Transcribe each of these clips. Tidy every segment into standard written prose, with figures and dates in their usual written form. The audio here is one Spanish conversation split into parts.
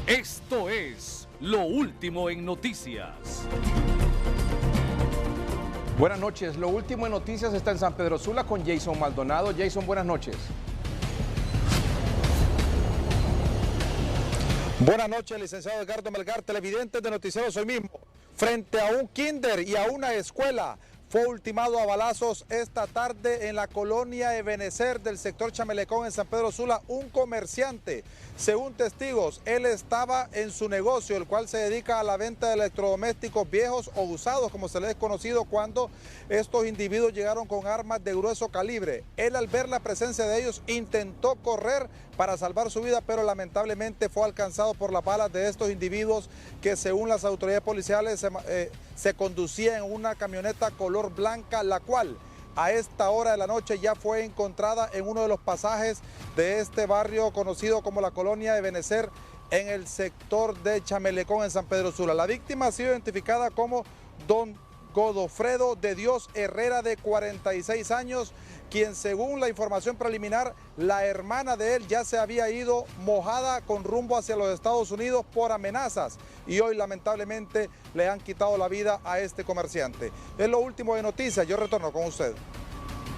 Esto es Lo Último en Noticias. Buenas noches. Lo último en noticias está en San Pedro Sula con Jason Maldonado. Jason, buenas noches. Buenas noches, licenciado Edgardo Melgar, televidentes de Noticieros Hoy Mismo. Frente a un kinder y a una escuela, fue ultimado a balazos esta tarde en la colonia Ebenecer del sector Chamelecón en San Pedro Sula un comerciante. Según testigos, él estaba en su negocio, el cual se dedica a la venta de electrodomésticos viejos o usados, como se les es conocido, cuando estos individuos llegaron con armas de grueso calibre. Él, al ver la presencia de ellos, intentó correr para salvar su vida, pero lamentablemente fue alcanzado por las balas de estos individuos que, según las autoridades policiales, se conducía en una camioneta color blanca, la cual a esta hora de la noche ya fue encontrada en uno de los pasajes de este barrio conocido como la colonia de Benecer, en el sector de Chamelecón en San Pedro Sula. La víctima ha sido identificada como don Godofredo de Dios Herrera, de 46 años, quien, según la información preliminar, la hermana de él ya se había ido mojada con rumbo hacia los Estados Unidos por amenazas, y hoy lamentablemente le han quitado la vida a este comerciante. Es lo último de noticias, yo retorno con usted.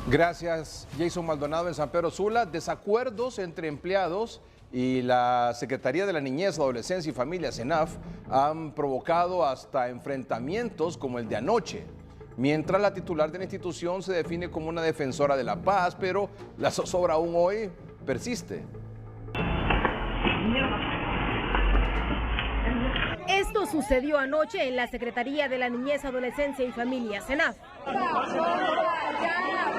Gracias, Jason Maldonado en San Pedro Sula. Desacuerdos entre empleados y la Secretaría de la Niñez, Adolescencia y Familia, SENAF, han provocado hasta enfrentamientos como el de anoche. Mientras la titular de la institución se define como una defensora de la paz, pero la zozobra aún hoy persiste. Esto sucedió anoche en la Secretaría de la Niñez, Adolescencia y Familia, SENAF.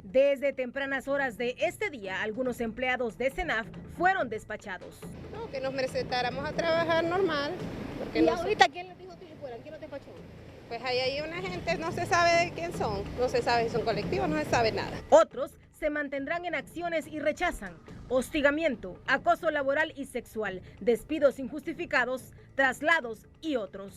Desde tempranas horas de este día, algunos empleados de SENAF fueron despachados. No, que nos presentáramos a trabajar normal. Porque ¿Y ahorita quién les dijo que se fueran? ¿Quién los despachó? Pues ahí hay una gente, no se sabe de quién son, no se sabe si son colectivos, no se sabe nada. Otros se mantendrán en acciones y rechazan hostigamiento, acoso laboral y sexual, despidos injustificados, traslados y otros.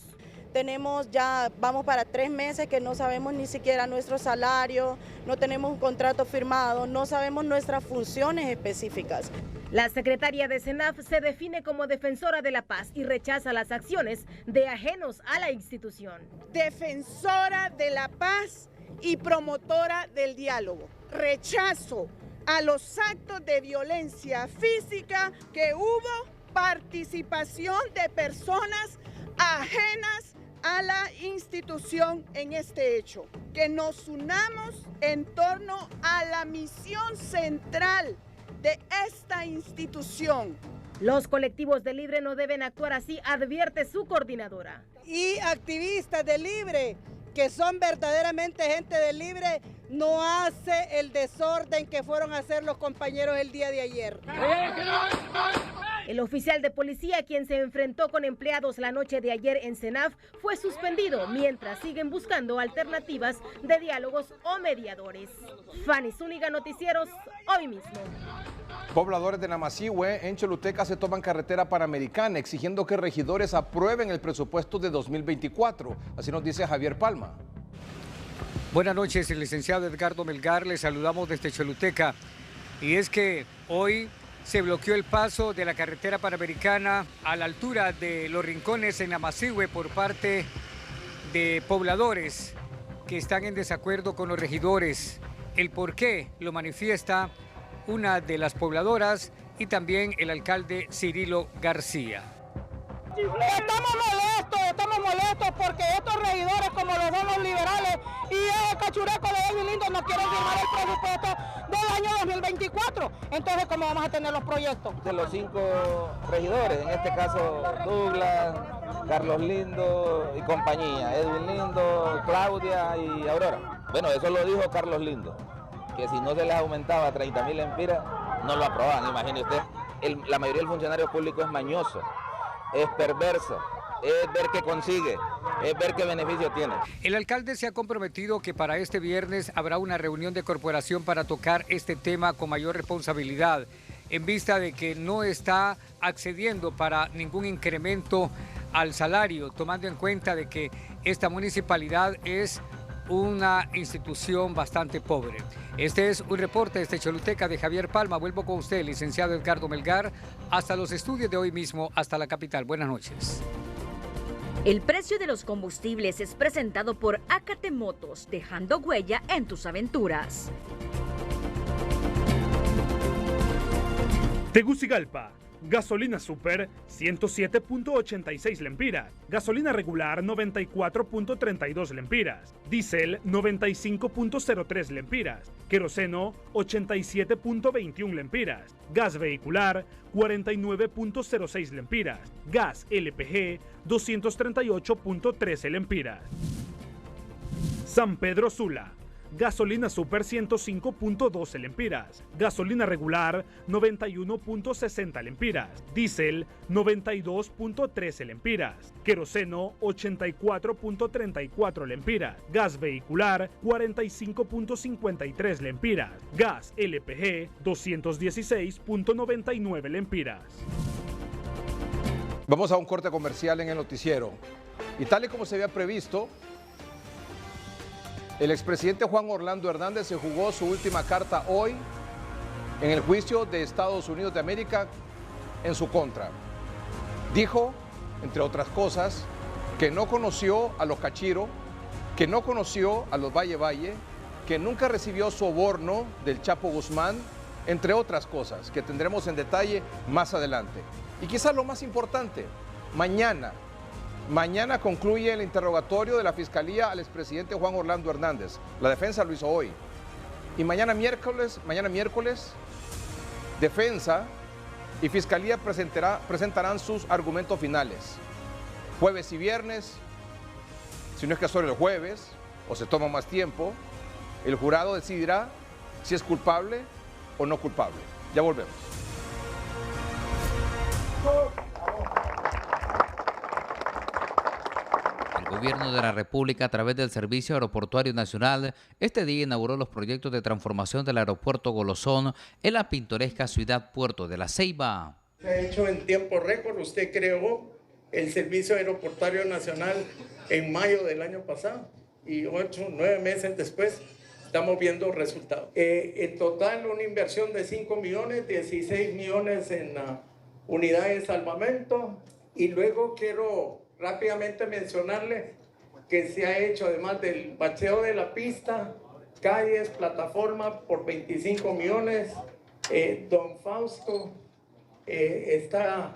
Vamos para 3 meses que no sabemos ni siquiera nuestro salario, no tenemos un contrato firmado, no sabemos nuestras funciones específicas. La secretaria de SENAF se define como defensora de la paz y rechaza las acciones de ajenos a la institución. Defensora de la paz y promotora del diálogo. Rechazo a los actos de violencia física que hubo participación de personas ajenas a la institución en este hecho. Que nos unamos en torno a la misión central de esta institución. Los colectivos de Libre no deben actuar así, advierte su coordinadora. Y activistas de Libre, que son verdaderamente gente de Libre, no hace el desorden que fueron a hacer los compañeros el día de ayer. El oficial de policía, quien se enfrentó con empleados la noche de ayer en SENAF, fue suspendido mientras siguen buscando alternativas de diálogos o mediadores. Fanny Zúñiga, Noticieros Hoy Mismo. Pobladores de Namasihue en Choluteca se toman carretera panamericana exigiendo que regidores aprueben el presupuesto de 2024. Así nos dice Javier Palma. Buenas noches, el licenciado Edgardo Melgar, le saludamos desde Choluteca. Y es que hoy se bloqueó el paso de la carretera panamericana a la altura de Los Rincones en Namasihue por parte de pobladores que están en desacuerdo con los regidores. El por qué lo manifiesta una de las pobladoras y también el alcalde Cirilo García. Estamos molestos porque estos regidores, como los son los liberales y el cachureco de Edwin Lindo, no quieren firmar el presupuesto del año 2024. Entonces, ¿cómo vamos a tener los proyectos? De los 5 regidores, en este caso Douglas, Carlos Lindo y compañía, Edwin Lindo, Claudia y Aurora. Bueno, eso lo dijo Carlos Lindo, que si no se les aumentaba 30.000 lempiras, no lo aprobaban, imagine usted. La mayoría del funcionario público es mañoso, es perverso, es ver qué consigue, es ver qué beneficio tiene. El alcalde se ha comprometido que para este viernes habrá una reunión de corporación para tocar este tema con mayor responsabilidad, en vista de que no está accediendo para ningún incremento al salario, tomando en cuenta de que esta municipalidad es una institución bastante pobre. Este es un reporte desde Choluteca de Javier Palma. Vuelvo con usted, licenciado Edgardo Melgar, hasta los estudios de hoy mismo, hasta la capital. Buenas noches. El precio de los combustibles es presentado por Acate Motos, dejando huella en tus aventuras. Tegucigalpa, gasolina super 107.86 lempiras, gasolina regular 94.32 lempiras, diésel 95.03 lempiras, queroseno 87.21 lempiras, gas vehicular 49.06 lempiras, gas LPG 238.13 lempiras. San Pedro Sula, gasolina super 105.12 lempiras, gasolina regular 91.60 lempiras, diésel 92.13 lempiras, queroseno 84.34 lempiras, gas vehicular 45.53 lempiras, gas LPG 216.99 lempiras. Vamos a un corte comercial en el noticiero. Y tal y como se había previsto, el expresidente Juan Orlando Hernández se jugó su última carta hoy en el juicio de Estados Unidos de América en su contra. Dijo, entre otras cosas, que no conoció a los Cachiro, que no conoció a los Valle Valle, que nunca recibió soborno del Chapo Guzmán, entre otras cosas que tendremos en detalle más adelante. Y quizás lo más importante, mañana concluye el interrogatorio de la Fiscalía al expresidente Juan Orlando Hernández. La defensa lo hizo hoy. Y mañana miércoles, defensa y Fiscalía presentarán sus argumentos finales. Jueves y viernes, si no es que solo el jueves, o se toma más tiempo, el jurado decidirá si es culpable o no culpable. Ya volvemos. El Gobierno de la República, a través del Servicio Aeroportuario Nacional, este día inauguró los proyectos de transformación del aeropuerto Golosón en la pintoresca ciudad Puerto de la Ceiba. Se ha hecho en tiempo récord. Usted creó el Servicio Aeroportuario Nacional en mayo del año pasado y 9 meses después estamos viendo resultados. En total una inversión de 5 millones, 16 millones en unidades de salvamento, y luego quiero rápidamente mencionarle que se ha hecho, además del bacheo de la pista, calles, plataforma por 25 millones. Don Fausto está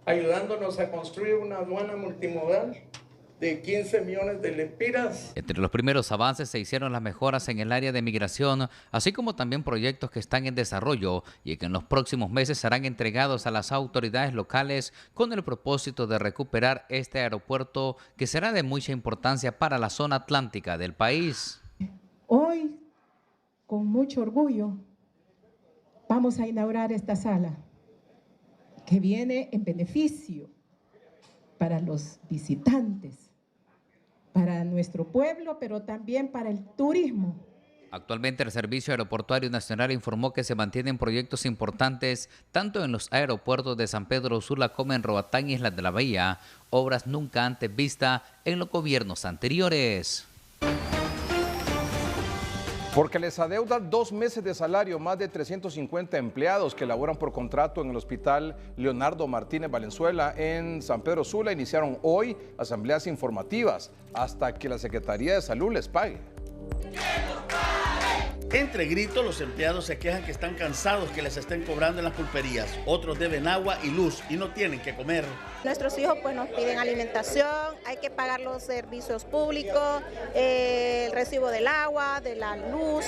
ayudándonos a construir una aduana multimodal de 15 millones de lempiras. Entre los primeros avances se hicieron las mejoras en el área de migración, así como también proyectos que están en desarrollo y que en los próximos meses serán entregados a las autoridades locales con el propósito de recuperar este aeropuerto que será de mucha importancia para la zona atlántica del país. Hoy, con mucho orgullo, vamos a inaugurar esta sala que viene en beneficio para los visitantes, para nuestro pueblo, pero también para el turismo. Actualmente el Servicio Aeroportuario Nacional informó que se mantienen proyectos importantes tanto en los aeropuertos de San Pedro Sula como en Roatán y Islas de la Bahía, obras nunca antes vistas en los gobiernos anteriores. Porque les adeudan 2 meses de salario más de 350 empleados que laboran por contrato en el Hospital Leonardo Martínez Valenzuela en San Pedro Sula, iniciaron hoy asambleas informativas hasta que la Secretaría de Salud les pague. Entre gritos, los empleados se quejan que están cansados que les estén cobrando en las pulperías. Otros deben agua y luz y no tienen que comer. Nuestros hijos pues nos piden alimentación, hay que pagar los servicios públicos, el recibo del agua, de la luz,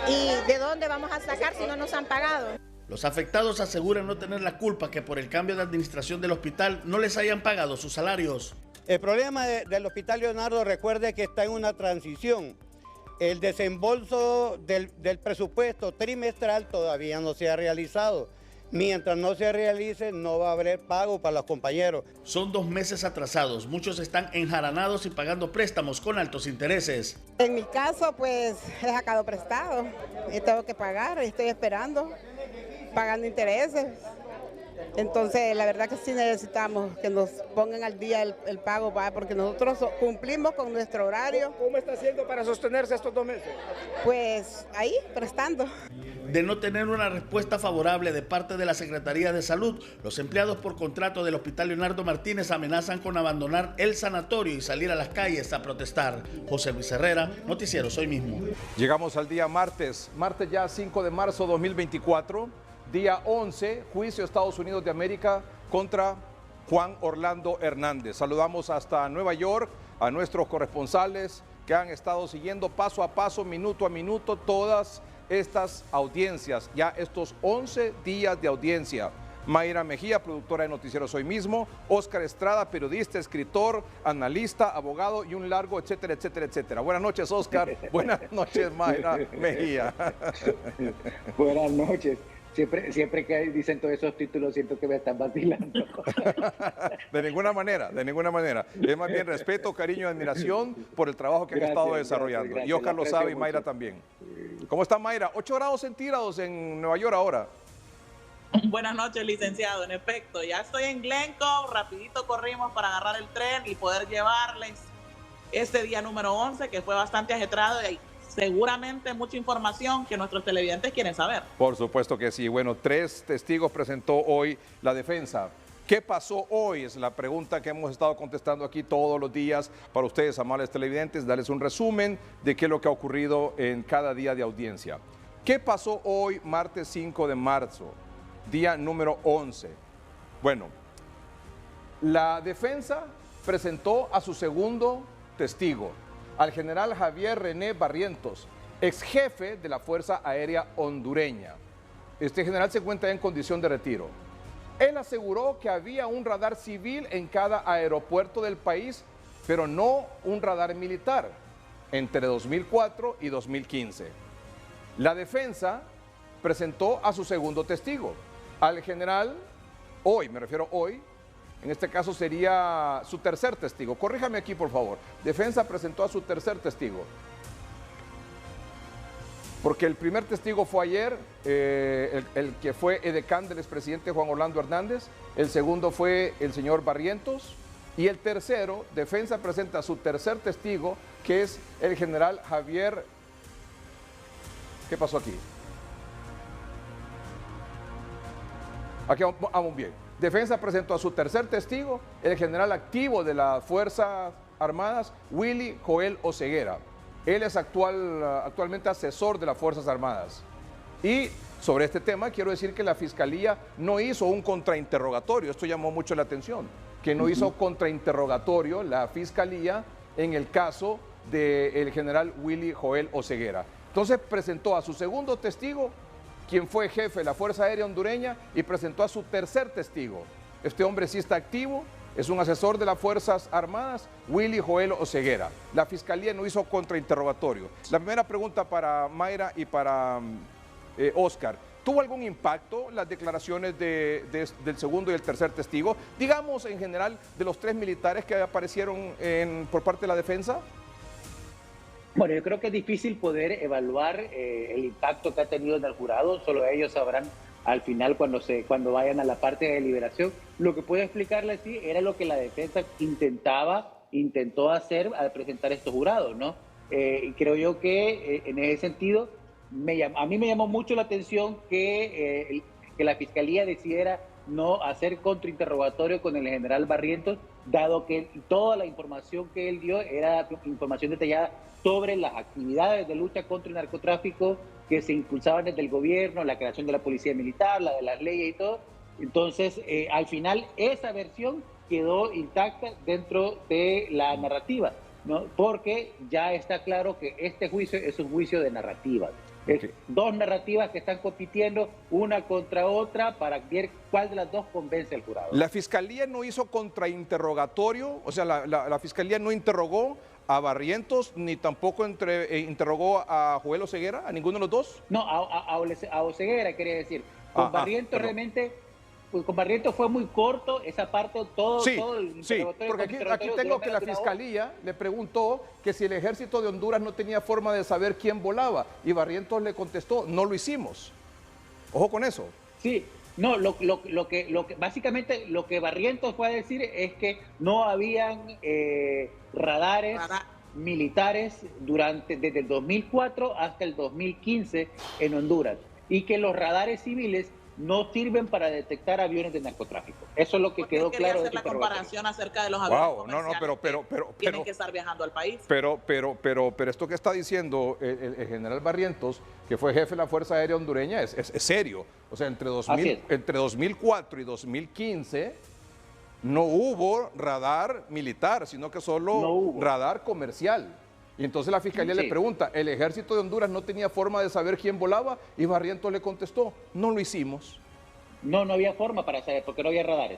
y de dónde vamos a sacar si no nos han pagado. Los afectados aseguran no tener la culpa que por el cambio de administración del hospital no les hayan pagado sus salarios. El problema del Hospital Leonardo, recuerde que está en una transición. El desembolso del presupuesto trimestral todavía no se ha realizado. Mientras no se realice, no va a haber pago para los compañeros. Son 2 meses atrasados. Muchos están enjaranados y pagando préstamos con altos intereses. En mi caso, pues he sacado prestado y tengo que pagar. Estoy esperando, pagando intereses. Entonces, la verdad que sí necesitamos que nos pongan al día el pago, porque nosotros cumplimos con nuestro horario. ¿Cómo está haciendo para sostenerse estos 2 meses? Pues ahí, prestando. De no tener una respuesta favorable de parte de la Secretaría de Salud, los empleados por contrato del Hospital Leonardo Martínez amenazan con abandonar el sanatorio y salir a las calles a protestar. José Luis Herrera, Noticiero Soy Mismo. Llegamos al día martes ya 5 de marzo 2024. Día 11, juicio Estados Unidos de América contra Juan Orlando Hernández. Saludamos hasta Nueva York a nuestros corresponsales que han estado siguiendo paso a paso, minuto a minuto, todas estas audiencias, ya estos 11 días de audiencia. Mayra Mejía, productora de Noticiero Soy Mismo, Óscar Estrada, periodista, escritor, analista, abogado y un largo etcétera, etcétera, etcétera. Buenas noches, Óscar. Buenas noches, Mayra Mejía. Buenas noches. Siempre que dicen todos esos títulos siento que me están vacilando. De ninguna manera, de ninguna manera. Es más bien respeto, cariño y admiración por el trabajo que han estado desarrollando. Gracias, y Óscar lo sabe y Mayra mucho. también. ¿Cómo está Mayra? 8 grados centígrados en Nueva York ahora. Buenas noches, licenciado. En efecto, ya estoy en Glencoe. Rapidito corrimos para agarrar el tren y poder llevarles este día número 11, que fue bastante ajetreado y seguramente mucha información que nuestros televidentes quieren saber. Por supuesto que sí. Bueno, 3 testigos presentó hoy la defensa. ¿Qué pasó hoy? Es la pregunta que hemos estado contestando aquí todos los días para ustedes, amables televidentes, darles un resumen de qué es lo que ha ocurrido en cada día de audiencia. ¿Qué pasó hoy, martes 5 de marzo, día número 11? Bueno, la defensa presentó a su segundo testigo, al general Javier René Barrientos, ex jefe de la Fuerza Aérea Hondureña. Este general se encuentra en condición de retiro. Él aseguró que había un radar civil en cada aeropuerto del país, pero no un radar militar, entre 2004 y 2015. La defensa presentó a su segundo testigo, al general, hoy, me refiero hoy, en este caso sería su tercer testigo. Corríjame aquí, por favor. Defensa presentó a su tercer testigo. Porque el primer testigo fue ayer, el que fue edecán del expresidente Juan Orlando Hernández. El segundo fue el señor Barrientos. Y el tercero, defensa presenta a su tercer testigo, que es el general Javier. ¿Qué pasó aquí? Aquí vamos bien. Defensa presentó a su tercer testigo, el general activo de las Fuerzas Armadas, Willy Joel Oseguera. Él es actualmente asesor de las Fuerzas Armadas. Y sobre este tema quiero decir que la Fiscalía no hizo un contrainterrogatorio. Esto llamó mucho la atención, que no hizo contrainterrogatorio la Fiscalía en el caso del general Willy Joel Oseguera. Entonces presentó a su segundo testigo, quien fue jefe de la Fuerza Aérea Hondureña, y presentó a su tercer testigo. Este hombre sí está activo, es un asesor de las Fuerzas Armadas, Willy Joel Oseguera. La Fiscalía no hizo contrainterrogatorio. La primera pregunta para Mayra y para Óscar. ¿Tuvo algún impacto las declaraciones del segundo y el tercer testigo? Digamos, en general, de los 3 militares que aparecieron por parte de la defensa. Bueno, yo creo que es difícil poder evaluar el impacto que ha tenido en el jurado. Solo ellos sabrán al final cuando vayan a la parte de deliberación. Lo que puedo explicarles sí era lo que la defensa intentó hacer al presentar estos jurados, ¿no? Y creo yo que en ese sentido a mí me llamó mucho la atención que la Fiscalía decidiera no hacer contrainterrogatorio con el general Barrientos, dado que toda la información que él dio era información detallada sobre las actividades de lucha contra el narcotráfico que se impulsaban desde el gobierno, la creación de la policía militar, la de las leyes y todo. Entonces, al final, esa versión quedó intacta dentro de la narrativa, ¿no? Porque ya está claro que este juicio es un juicio de narrativa. Okay. Dos narrativas que están compitiendo una contra otra para ver cuál de las dos convence al jurado. ¿La Fiscalía no hizo contrainterrogatorio? O sea, la Fiscalía no interrogó a Barrientos ni tampoco interrogó a Joel Oseguera, a ninguno de los dos. No, a Oseguera quería decir. Con Barrientos realmente, pues con Barrientos fue muy corto esa parte, todo el interrogatorio. Porque aquí tengo que la Fiscalía le preguntó que si el ejército de Honduras no tenía forma de saber quién volaba, y Barrientos le contestó, no lo hicimos. Ojo con eso. Sí, No, básicamente lo que Barrientos fue a decir es que no habían radares militares desde el 2004 hasta el 2015 en Honduras, y que los radares civiles no sirven para detectar aviones de narcotráfico. Eso es lo que quedó claro. Hacer la comparación acerca de los aviones comerciales que tienen que estar viajando al país. Pero esto que está diciendo el general Barrientos, que fue jefe de la Fuerza Aérea Hondureña, es serio. O sea, entre 2004 y 2015 no hubo radar militar, sino que solo radar comercial. Y entonces la Fiscalía le pregunta, ¿el Ejército de Honduras no tenía forma de saber quién volaba? Y Barrientos le contestó, no lo hicimos. No había forma para saber, porque no había radares.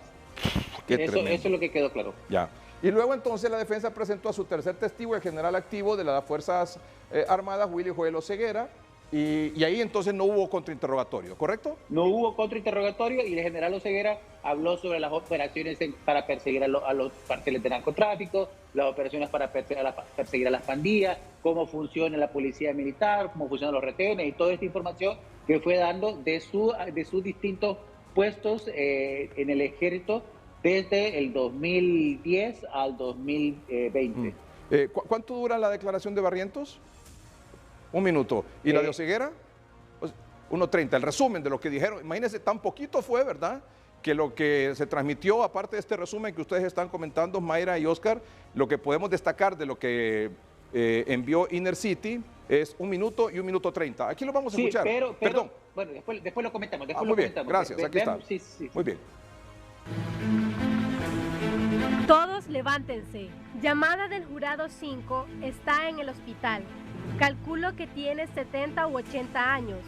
Eso es lo que quedó claro. Ya. Y luego entonces la defensa presentó a su tercer testigo, el general activo de las Fuerzas Armadas, Willy Joel Oseguera, y ahí entonces no hubo contrainterrogatorio, ¿correcto? No hubo contrainterrogatorio, y el general Oseguera habló sobre las operaciones para perseguir a los carteles de narcotráfico, las operaciones para perseguir a las pandillas, cómo funciona la policía militar, cómo funcionan los retenes y toda esta información que fue dando de sus distintos puestos en el ejército desde el 2010 al 2020. ¿Cuánto dura la declaración de Barrientos? 1 minuto. ¿Y la de Oseguera? 1:30. El resumen de lo que dijeron. Imagínense, tan poquito fue, ¿verdad? Que lo que se transmitió, aparte de este resumen que ustedes están comentando, Mayra y Oscar, lo que podemos destacar de lo que envió Inner City es 1 minuto y 1:30. Aquí lo vamos a escuchar. Perdón. Bueno, después lo comentamos. Muy bien, gracias. Aquí está. Sí. Muy bien. Todos levántense. Llamada del jurado 5 está en el hospital. Calculo que tiene 70 u 80 años.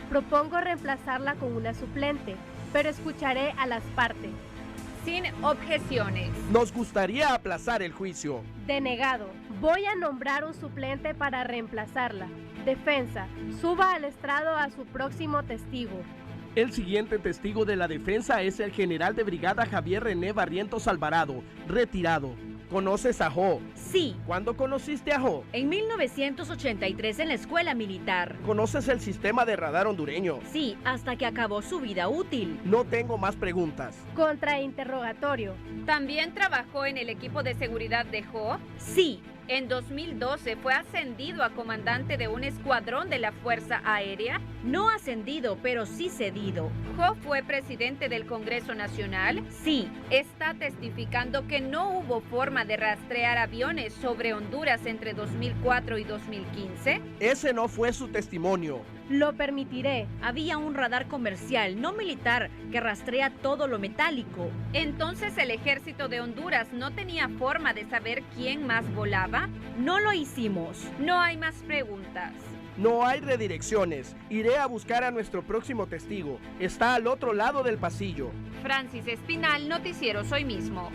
Propongo reemplazarla con una suplente, pero escucharé a las partes. Sin objeciones. Nos gustaría aplazar el juicio. Denegado. Voy a nombrar un suplente para reemplazarla. Defensa, suba al estrado a su próximo testigo. El siguiente testigo de la defensa es el general de brigada Javier René Barrientos Alvarado, retirado. ¿Conoces a Jo? Sí. ¿Cuándo conociste a Jo? En 1983 en la escuela militar. ¿Conoces el sistema de radar hondureño? Sí, hasta que acabó su vida útil. No tengo más preguntas. Contrainterrogatorio. ¿También trabajó en el equipo de seguridad de Jo? Sí. En 2012 fue ascendido a comandante de un escuadrón de la Fuerza Aérea. No ascendido, pero sí cedido. ¿Jo fue presidente del Congreso Nacional? Sí. Está testificando que no hubo forma de rastrear aviones sobre Honduras entre 2004 y 2015. Ese no fue su testimonio. Lo permitiré. Había un radar comercial, no militar, que rastrea todo lo metálico. Entonces, ¿el ejército de Honduras no tenía forma de saber quién más volaba? No lo hicimos. No hay más preguntas. No hay redirecciones. Iré a buscar a nuestro próximo testigo. Está al otro lado del pasillo. Francis Espinal, Noticieros Hoy Mismo.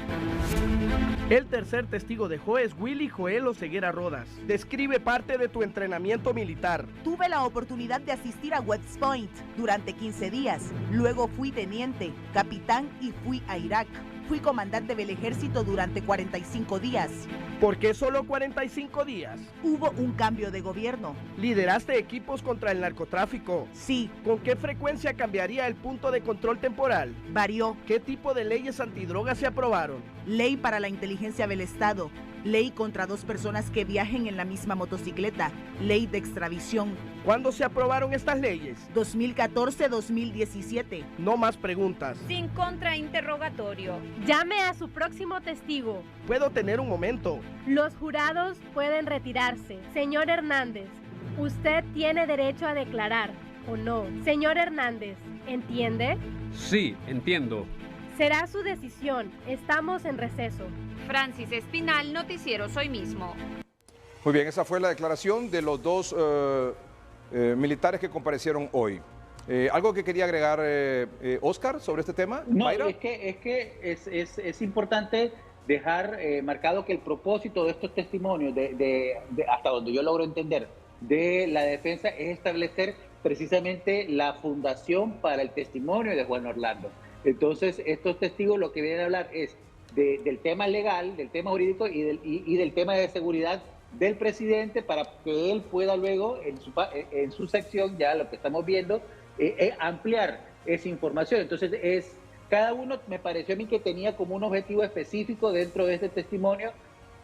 El tercer testigo de Jo es Willy Joel Oseguera Rodas. Describe parte de tu entrenamiento militar. Tuve la oportunidad de asistir a West Point durante 15 días. Luego fui teniente, capitán y fui a Irak. Fui comandante del ejército durante 45 días. ¿Por qué solo 45 días? Hubo un cambio de gobierno. ¿Lideraste equipos contra el narcotráfico? Sí. ¿Con qué frecuencia cambiaría el punto de control temporal? Varió. ¿Qué tipo de leyes antidrogas se aprobaron? Ley para la inteligencia del Estado. Ley contra 2 personas que viajen en la misma motocicleta. Ley de extradición. ¿Cuándo se aprobaron estas leyes? 2014-2017. No más preguntas. Sin contrainterrogatorio. Llame a su próximo testigo. ¿Puedo tener un momento? Los jurados pueden retirarse. Señor Hernández, usted tiene derecho a declarar, ¿o no? Señor Hernández, ¿entiende? Sí, entiendo. Será su decisión. Estamos en receso. Francis Espinal, Noticieros Hoy Mismo. Muy bien, esa fue la declaración de los 2 militares que comparecieron hoy. ¿Algo que quería agregar, Oscar, sobre este tema? No, ¿Mayra? es que es importante dejar marcado que el propósito de estos testimonios, hasta donde yo logro entender, de la defensa es establecer precisamente la fundación para el testimonio de Juan Orlando. Entonces, estos testigos lo que vienen a hablar es del tema legal, del tema jurídico y del tema de seguridad del presidente, para que él pueda luego, en su sección, ya lo que estamos viendo, ampliar esa información. Entonces, cada uno me pareció a mí que tenía como un objetivo específico dentro de este testimonio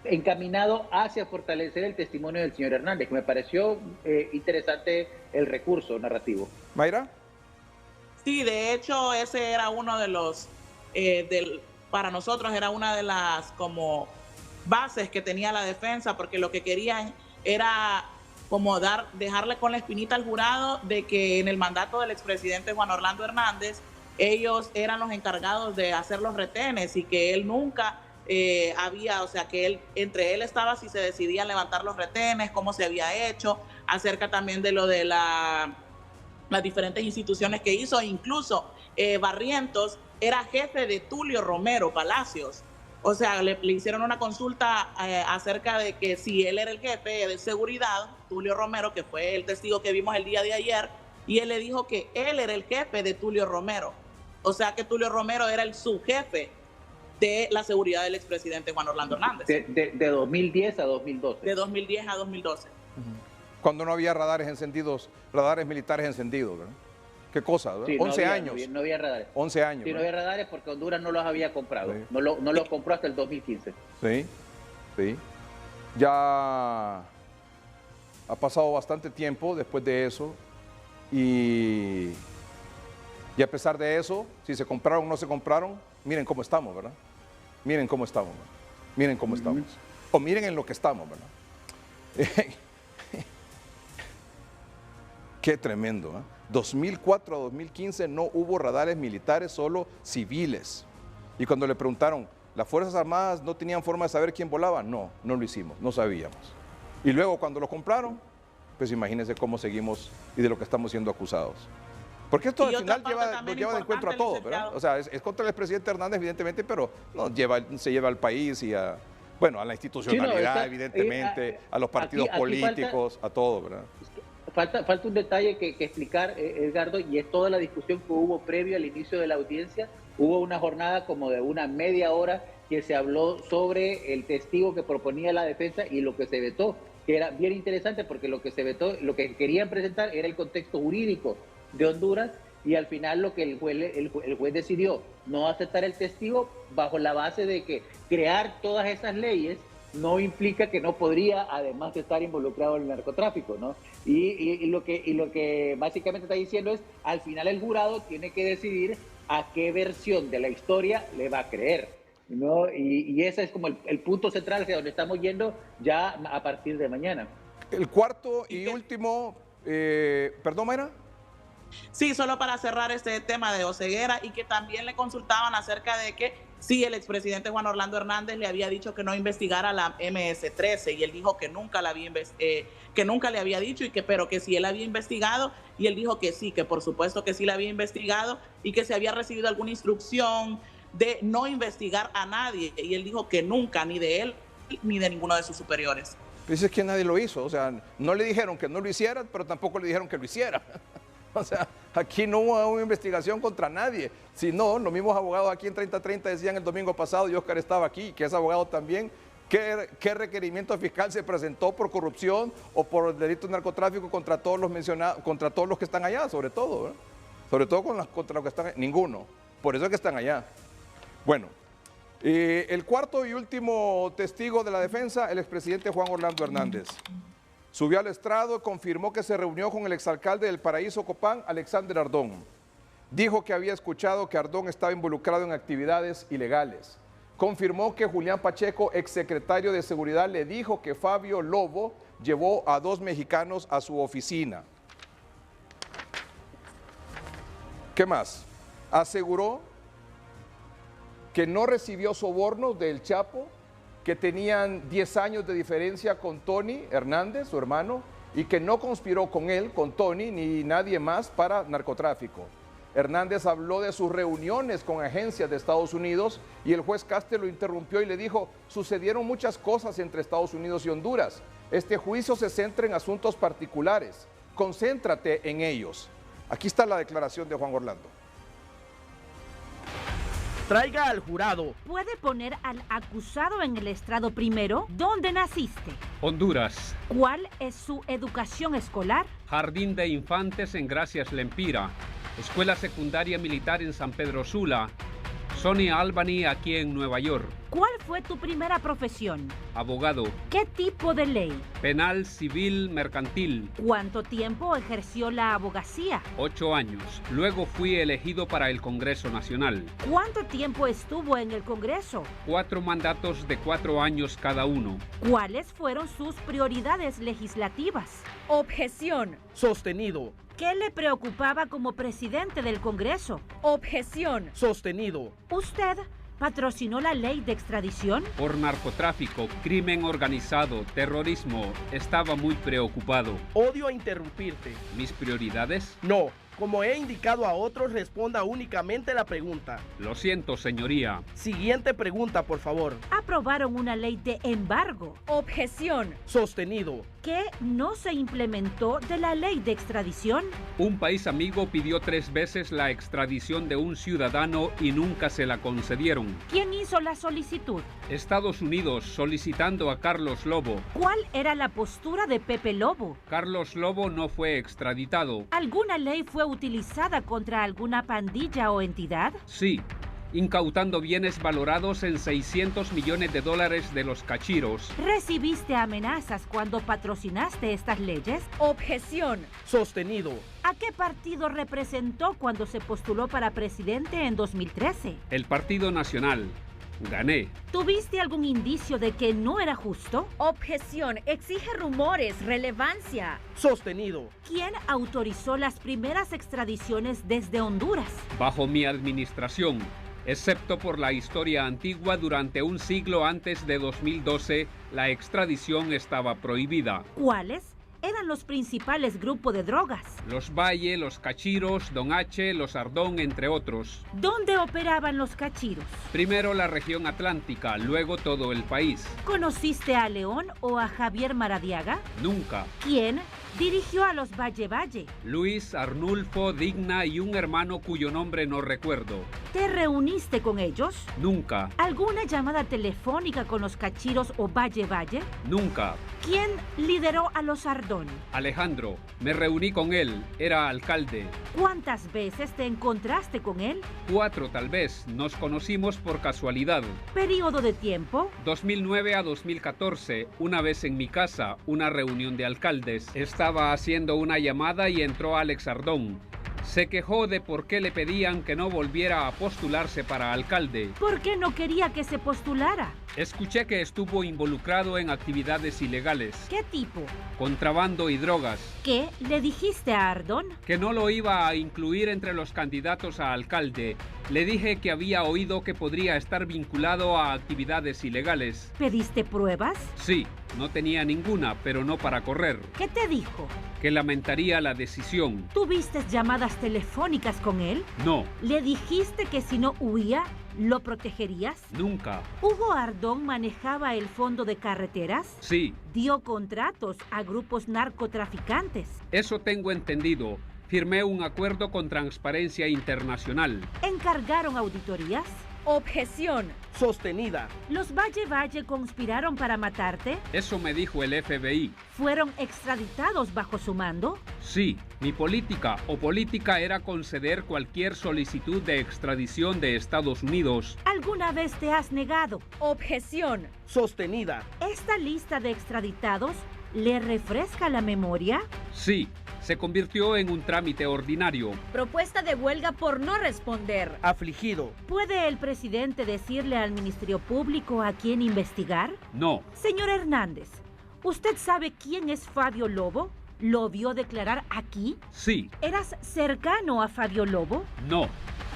encaminado hacia fortalecer el testimonio del señor Hernández, que me pareció interesante el recurso narrativo. ¿Mayra? Sí, de hecho, ese era uno de los, para nosotros era una de las como bases que tenía la defensa, porque lo que querían era como dejarle con la espinita al jurado de que en el mandato del expresidente Juan Orlando Hernández, ellos eran los encargados de hacer los retenes y que él nunca había, o sea, que entre él estaba si se decidían levantar los retenes, cómo se había hecho, acerca también de lo de las diferentes instituciones que hizo, incluso Barrientos era jefe de Tulio Romero Palacios. O sea, le hicieron una consulta acerca de que si él era el jefe de seguridad, Tulio Romero, que fue el testigo que vimos el día de ayer, y él le dijo que él era el jefe de Tulio Romero. O sea, que Tulio Romero era el subjefe de la seguridad del expresidente Juan Orlando Hernández. De 2010 a 2012. De 2010 a 2012. Cuando no había radares militares encendidos, ¿verdad? ¿Qué cosa? ¿verdad? Sí, 11 años. No había radares. 11 años. Sí, no había radares porque Honduras no los había comprado. Sí. No los compró hasta el 2015. Sí, sí. Ya ha pasado bastante tiempo después de eso y a pesar de eso, si se compraron o no se compraron, miren cómo estamos, ¿verdad? Miren cómo estamos, ¿verdad? Miren cómo estamos. O miren en lo que estamos, ¿verdad? Qué tremendo, ¿eh? 2004 a 2015 no hubo radares militares, solo civiles. Y cuando le preguntaron, ¿las Fuerzas Armadas no tenían forma de saber quién volaba? No, no lo hicimos, no sabíamos. Y luego cuando lo compraron, pues imagínense cómo seguimos y de lo que estamos siendo acusados. Porque esto al final nos lleva de encuentro a todos, ¿verdad? O sea, es contra el expresidente Hernández, evidentemente, pero se lleva al país y a la institucionalidad, evidentemente, a los partidos políticos, a todo, ¿verdad? Falta un detalle que explicar, Edgardo, y es toda la discusión que hubo previo al inicio de la audiencia. Hubo una jornada como de una media hora que se habló sobre el testigo que proponía la defensa y lo que se vetó, que era bien interesante porque lo que se vetó, lo que querían presentar era el contexto jurídico de Honduras y al final lo que el juez decidió no aceptar el testigo bajo la base de que crear todas esas leyes no implica que no podría, además de estar involucrado en el narcotráfico, ¿no? Y lo que básicamente está diciendo es, al final el jurado tiene que decidir a qué versión de la historia le va a creer, ¿no? Y ese es como el punto central hacia donde estamos yendo ya a partir de mañana. El cuarto y último, perdón, Mayra. Sí, solo para cerrar este tema de Oseguera y que también le consultaban acerca de que sí, el expresidente Juan Orlando Hernández le había dicho que no investigara la MS-13 y él dijo que nunca le había dicho pero que sí él había investigado y él dijo que sí, que por supuesto que sí la había investigado y que se había recibido alguna instrucción de no investigar a nadie y él dijo que nunca, ni de él ni de ninguno de sus superiores. Dice que nadie lo hizo, o sea, no le dijeron que no lo hiciera, pero tampoco le dijeron que lo hiciera. O sea, aquí no hubo una investigación contra nadie. Si no, los mismos abogados aquí en 3030 decían el domingo pasado, y Oscar estaba aquí, que es abogado también, ¿qué requerimiento fiscal se presentó por corrupción o por delito de narcotráfico contra todos los mencionados, contra todos los que están allá, sobre todo, ¿verdad? Sobre todo contra los que están allá. Ninguno. Por eso es que están allá. Bueno, el cuarto y último testigo de la defensa, el expresidente Juan Orlando Hernández. Subió al estrado, confirmó que se reunió con el exalcalde del Paraíso Copán, Alexander Ardón. Dijo que había escuchado que Ardón estaba involucrado en actividades ilegales. Confirmó que Julián Pacheco, exsecretario de Seguridad, le dijo que Fabio Lobo llevó a 2 mexicanos a su oficina. ¿Qué más? Aseguró que no recibió sobornos del Chapo, que tenían 10 años de diferencia con Tony Hernández, su hermano, y que no conspiró con él, con Tony, ni nadie más para narcotráfico. Hernández habló de sus reuniones con agencias de Estados Unidos y el juez Caste lo interrumpió y le dijo, sucedieron muchas cosas entre Estados Unidos y Honduras. Este juicio se centra en asuntos particulares. Concéntrate en ellos. Aquí está la declaración de Juan Orlando. Traiga al jurado. ¿Puede poner al acusado en el estrado primero? ¿Dónde naciste? Honduras. ¿Cuál es su educación escolar? Jardín de Infantes en Gracias Lempira. Escuela Secundaria Militar en San Pedro Sula, Sonny Albany aquí en Nueva York. ¿Cuál fue tu primera profesión? Abogado. ¿Qué tipo de ley? Penal, civil, mercantil. ¿Cuánto tiempo ejerció la abogacía? 8 años. Luego fui elegido para el Congreso Nacional. ¿Cuánto tiempo estuvo en el Congreso? 4 mandatos de 4 años cada uno. ¿Cuáles fueron sus prioridades legislativas? Objeción. Sostenido. ¿Qué le preocupaba como presidente del Congreso? Objeción. Sostenido. ¿Usted patrocinó la ley de extradición? Por narcotráfico, crimen organizado, terrorismo, estaba muy preocupado. Odio a interrumpirte. ¿Mis prioridades? No. Como he indicado a otros, responda únicamente la pregunta. Lo siento, señoría. Siguiente pregunta, por favor. Aprobaron una ley de embargo. Objeción. Sostenido. ¿Qué no se implementó de la ley de extradición? Un país amigo pidió 3 veces la extradición de un ciudadano y nunca se la concedieron. ¿Quién hizo la solicitud? Estados Unidos solicitando a Carlos Lobo. ¿Cuál era la postura de Pepe Lobo? Carlos Lobo no fue extraditado. ¿Alguna ley fue utilizada contra alguna pandilla o entidad? Sí, incautando bienes valorados en $600 millones de los cachiros. ¿Recibiste amenazas cuando patrocinaste estas leyes? Objeción. Sostenido. ¿A qué partido representó cuando se postuló para presidente en 2013? El Partido Nacional. Gané. ¿Tuviste algún indicio de que no era justo? Objeción. Exige rumores, relevancia. Sostenido. ¿Quién autorizó las primeras extradiciones desde Honduras? Bajo mi administración, excepto por la historia antigua, durante un siglo antes de 2012, la extradición estaba prohibida. ¿Cuáles eran los principales grupos de drogas? Los Valle, los Cachiros, Don H, los Ardón, entre otros. ¿Dónde operaban los cachiros? Primero la región atlántica, luego todo el país. ¿Conociste a León o a Javier Maradiaga? Nunca. ¿Quién dirigió a los Valle Valle? Luis, Arnulfo, Digna y un hermano cuyo nombre no recuerdo. ¿Te reuniste con ellos? Nunca. ¿Alguna llamada telefónica con los cachiros o Valle Valle? Nunca. ¿Quién lideró a los Ardón? Alejandro, me reuní con él, era alcalde. ¿Cuántas veces te encontraste con él? 4 tal vez, nos conocimos por casualidad. ¿Período de tiempo? 2009 a 2014, una vez en mi casa, una reunión de alcaldes. Estaba haciendo una llamada y entró Alex Ardón. Se quejó de por qué le pedían que no volviera a postularse para alcalde. ¿Por qué no quería que se postulara? Escuché que estuvo involucrado en actividades ilegales. ¿Qué tipo? Contrabando y drogas. ¿Qué le dijiste a Ardón? Que no lo iba a incluir entre los candidatos a alcalde. Le dije que había oído que podría estar vinculado a actividades ilegales. ¿Pediste pruebas? Sí, no tenía ninguna, pero no para correr. ¿Qué te dijo? Que lamentaría la decisión. ¿Tuviste llamadas telefónicas con él? No. ¿Le dijiste que si no huía, lo protegerías? Nunca. ¿Hugo Ardón manejaba el fondo de carreteras? Sí. ¿Dio contratos a grupos narcotraficantes? Eso tengo entendido. Firmé un acuerdo con Transparencia Internacional. ¿Encargaron auditorías? Objeción. Sostenida. ¿Los Valle Valle conspiraron para matarte? Eso me dijo el FBI. ¿Fueron extraditados bajo su mando? Sí, mi política era conceder cualquier solicitud de extradición de Estados Unidos. ¿Alguna vez te has negado? Objeción. Sostenida. ¿Esta lista de extraditados le refresca la memoria? Sí. Se convirtió en un trámite ordinario. Propuesta de huelga por no responder. Afligido. ¿Puede el presidente decirle al Ministerio Público a quién investigar? No. Señor Hernández, ¿usted sabe quién es Fabio Lobo? ¿Lo vio declarar aquí? Sí. ¿Eras cercano a Fabio Lobo? No.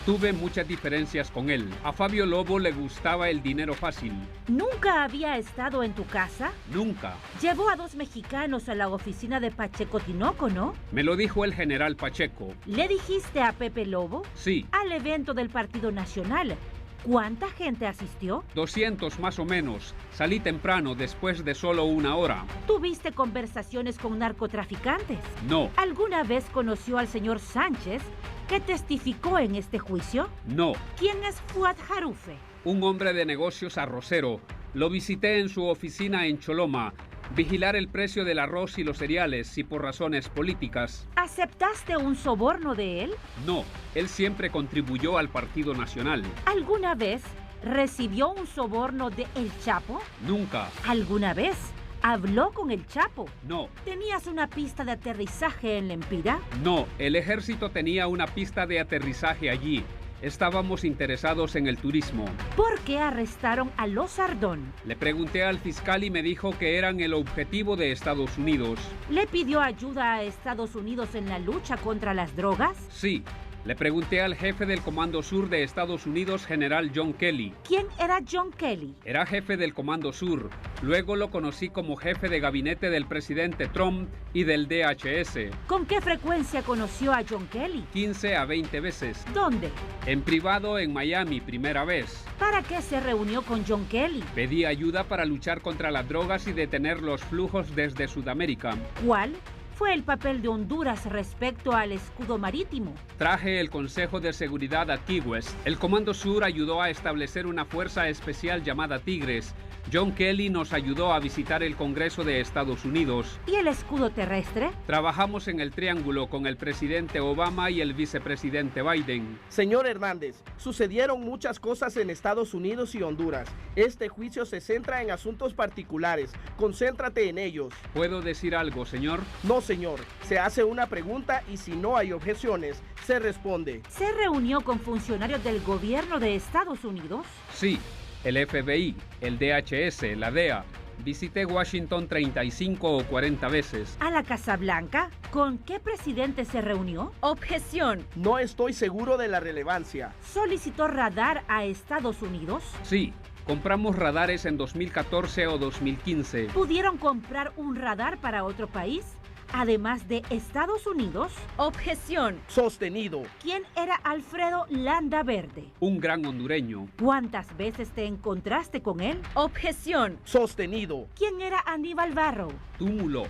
Tuve muchas diferencias con él. A Fabio Lobo le gustaba el dinero fácil. ¿Nunca había estado en tu casa? Nunca. Llevó a 2 mexicanos a la oficina de Pacheco Tinoco, ¿no? Me lo dijo el general Pacheco. ¿Le dijiste a Pepe Lobo? Sí. Al evento del Partido Nacional. ¿Cuánta gente asistió? 200 más o menos. Salí temprano, después de solo 1 hora. ¿Tuviste conversaciones con narcotraficantes? No. ¿Alguna vez conoció al señor Sánchez, que testificó en este juicio? No. ¿Quién es Fuad Jarufe? Un hombre de negocios arrocero. Lo visité en su oficina en Choloma. Vigilar el precio del arroz y los cereales si por razones políticas. ¿Aceptaste un soborno de él? No, él siempre contribuyó al Partido Nacional. ¿Alguna vez recibió un soborno de El Chapo? Nunca. ¿Alguna vez habló con El Chapo? No. ¿Tenías una pista de aterrizaje en Lempira? No, el ejército tenía una pista de aterrizaje allí. Estábamos interesados en el turismo. ¿Por qué arrestaron a los Ardón? Le pregunté al fiscal y me dijo que eran el objetivo de Estados Unidos. ¿Le pidió ayuda a Estados Unidos en la lucha contra las drogas? Sí. Le pregunté al jefe del Comando Sur de Estados Unidos, general John Kelly. ¿Quién era John Kelly? Era jefe del Comando Sur. Luego lo conocí como jefe de gabinete del presidente Trump y del DHS. ¿Con qué frecuencia conoció a John Kelly? 15 a 20 veces. ¿Dónde? En privado en Miami, primera vez. ¿Para qué se reunió con John Kelly? Pedí ayuda para luchar contra las drogas y detener los flujos desde Sudamérica. ¿Cuál fue el papel de Honduras respecto al escudo marítimo? Traje el Consejo de Seguridad a Key West. El Comando Sur ayudó a establecer una fuerza especial llamada Tigres. John Kelly nos ayudó a visitar el Congreso de Estados Unidos. ¿Y el escudo terrestre? Trabajamos en el Triángulo con el presidente Obama y el vicepresidente Biden. Señor Hernández, sucedieron muchas cosas en Estados Unidos y Honduras. Este juicio se centra en asuntos particulares. Concéntrate en ellos. ¿Puedo decir algo, señor? No, señor. Se hace una pregunta y si no hay objeciones, se responde. ¿Se reunió con funcionarios del gobierno de Estados Unidos? Sí. El FBI, el DHS, la DEA. Visité Washington 35 o 40 veces. ¿A la Casa Blanca? ¿Con qué presidente se reunió? Objeción. No estoy seguro de la relevancia. ¿Solicitó radar a Estados Unidos? Sí. Compramos radares en 2014 o 2015. ¿Pudieron comprar un radar para otro país, además de Estados Unidos? Objeción. Sostenido. ¿Quién era Alfredo Landaverde? Un gran hondureño. ¿Cuántas veces te encontraste con él? Objeción. Sostenido. ¿Quién era Aníbal Barrow? Túmulo.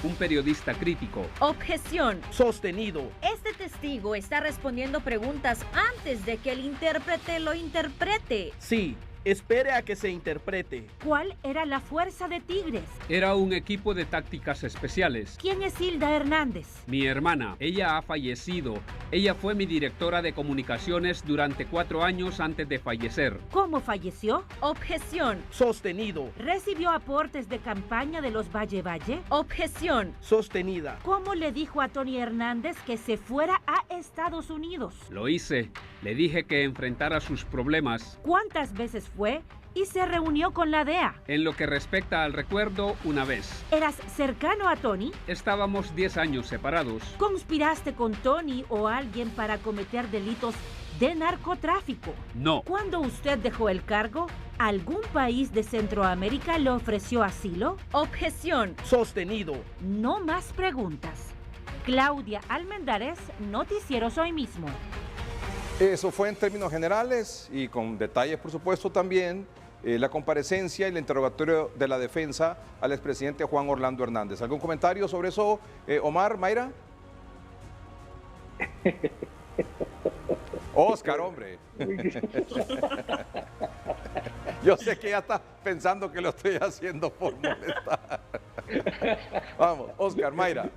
Un periodista crítico. Objeción. Sostenido. Este testigo está respondiendo preguntas antes de que el intérprete lo interprete. Sí. Espere a que se interprete. ¿Cuál era la fuerza de Tigres? Era un equipo de tácticas especiales. ¿Quién es Hilda Hernández? Mi hermana. Ella ha fallecido. Ella fue mi directora de comunicaciones durante 4 años antes de fallecer. ¿Cómo falleció? Objeción. Sostenido. ¿Recibió aportes de campaña de los Valle? Objeción. Sostenida. ¿Cómo le dijo a Tony Hernández que se fuera a Estados Unidos? Lo hice. Le dije que enfrentara sus problemas. ¿Cuántas veces fue y se reunió con la DEA? En lo que respecta al recuerdo, una vez. ¿Eras cercano a Tony? Estábamos 10 años separados. ¿Conspiraste con Tony o alguien para cometer delitos de narcotráfico? No. ¿Cuando usted dejó el cargo, algún país de Centroamérica le ofreció asilo? Objeción. Sostenido. No más preguntas. Claudia Almendares, Noticieros Hoy Mismo. Eso fue en términos generales y con detalles, por supuesto, también la comparecencia y el interrogatorio de la defensa al expresidente Juan Orlando Hernández. ¿Algún comentario sobre eso, Omar, Mayra? Oscar, hombre. Yo sé que ya está pensando que lo estoy haciendo por molestar. Vamos, Oscar, Mayra.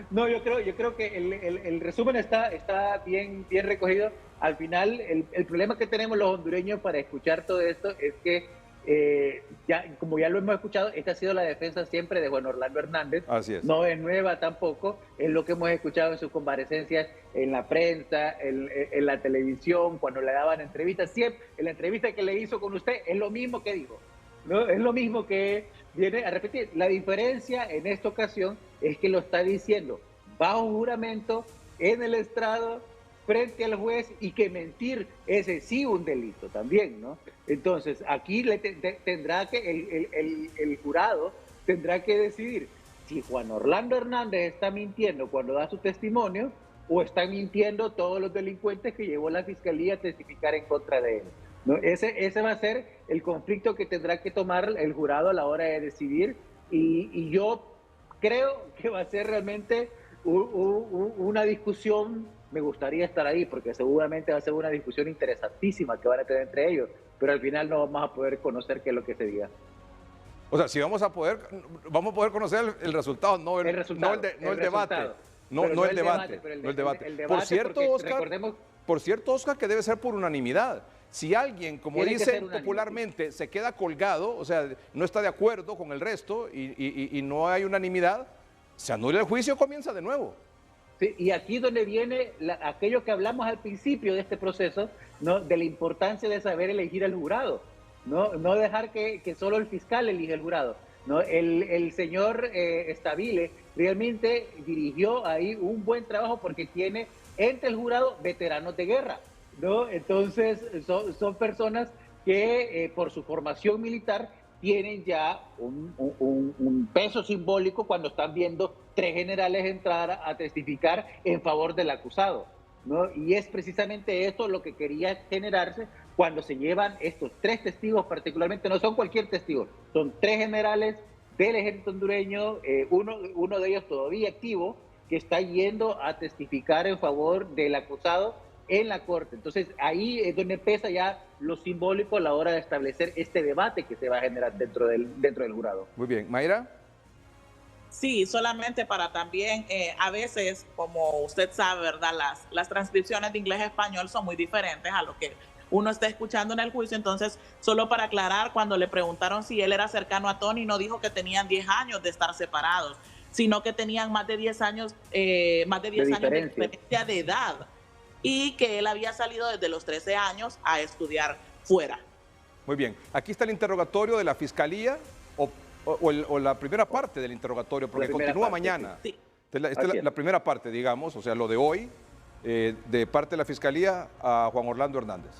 No, yo creo que el resumen está bien recogido. Al final, el problema que tenemos los hondureños para escuchar todo esto es que, como ya lo hemos escuchado, esta ha sido la defensa siempre de Juan Orlando Hernández. Así es. No es nueva tampoco, es lo que hemos escuchado en sus comparecencias en la prensa, en la televisión, cuando le daban entrevistas. Siempre, en la entrevista que le hizo con usted, es lo mismo que dijo, ¿no? Es lo mismo que viene a repetir. La diferencia en esta ocasión es que lo está diciendo bajo juramento, en el estrado, frente al juez, y que mentir es sí un delito también, ¿no? Entonces, aquí tendrá que, el jurado tendrá que decidir si Juan Orlando Hernández está mintiendo cuando da su testimonio o están mintiendo todos los delincuentes que llevó la fiscalía a testificar en contra de él, ¿no? Ese va a ser el conflicto que tendrá que tomar el jurado a la hora de decidir, y yo creo que va a ser realmente una discusión. Me gustaría estar ahí porque seguramente va a ser una discusión interesantísima que van a tener entre ellos, pero al final no vamos a poder conocer qué es lo que se diga. O sea, si vamos a poder conocer el resultado, no el debate. No el debate. Por cierto, Oscar, que debe ser por unanimidad. Si alguien, como dicen popularmente, se queda colgado, o sea, no está de acuerdo con el resto y no hay unanimidad, se anula el juicio, comienza de nuevo. Sí, y aquí donde viene aquello que hablamos al principio de este proceso, ¿no? De la importancia de saber elegir al jurado, no dejar que solo el fiscal elija el jurado, ¿no? El señor Stabile realmente dirigió ahí un buen trabajo porque tiene entre el jurado veteranos de guerra, ¿no? Entonces son personas que por su formación militar tienen ya un peso simbólico cuando están viendo 3 generales entrar a testificar en favor del acusado, ¿no? Y es precisamente esto lo que quería generarse cuando se llevan estos 3 testigos, particularmente, no son cualquier testigo, son 3 generales del ejército hondureño, uno de ellos todavía activo, que está yendo a testificar en favor del acusado en la corte. Entonces ahí es donde pesa ya lo simbólico a la hora de establecer este debate que se va a generar dentro del jurado. Muy bien. Mayra. Sí, solamente para también, a veces, como usted sabe, ¿verdad? Las transcripciones de inglés a español son muy diferentes a lo que uno está escuchando en el juicio. Entonces, solo para aclarar, cuando le preguntaron si él era cercano a Tony, no dijo que tenían 10 años de estar separados, sino que tenían más de 10 años, de diferencia de edad, y que él había salido desde los 13 años a estudiar fuera. Muy bien. Aquí está el interrogatorio de la Fiscalía o la primera parte del interrogatorio, porque continúa mañana. Sí. Esta es la primera parte, digamos, o sea, lo de hoy, de parte de la Fiscalía a Juan Orlando Hernández.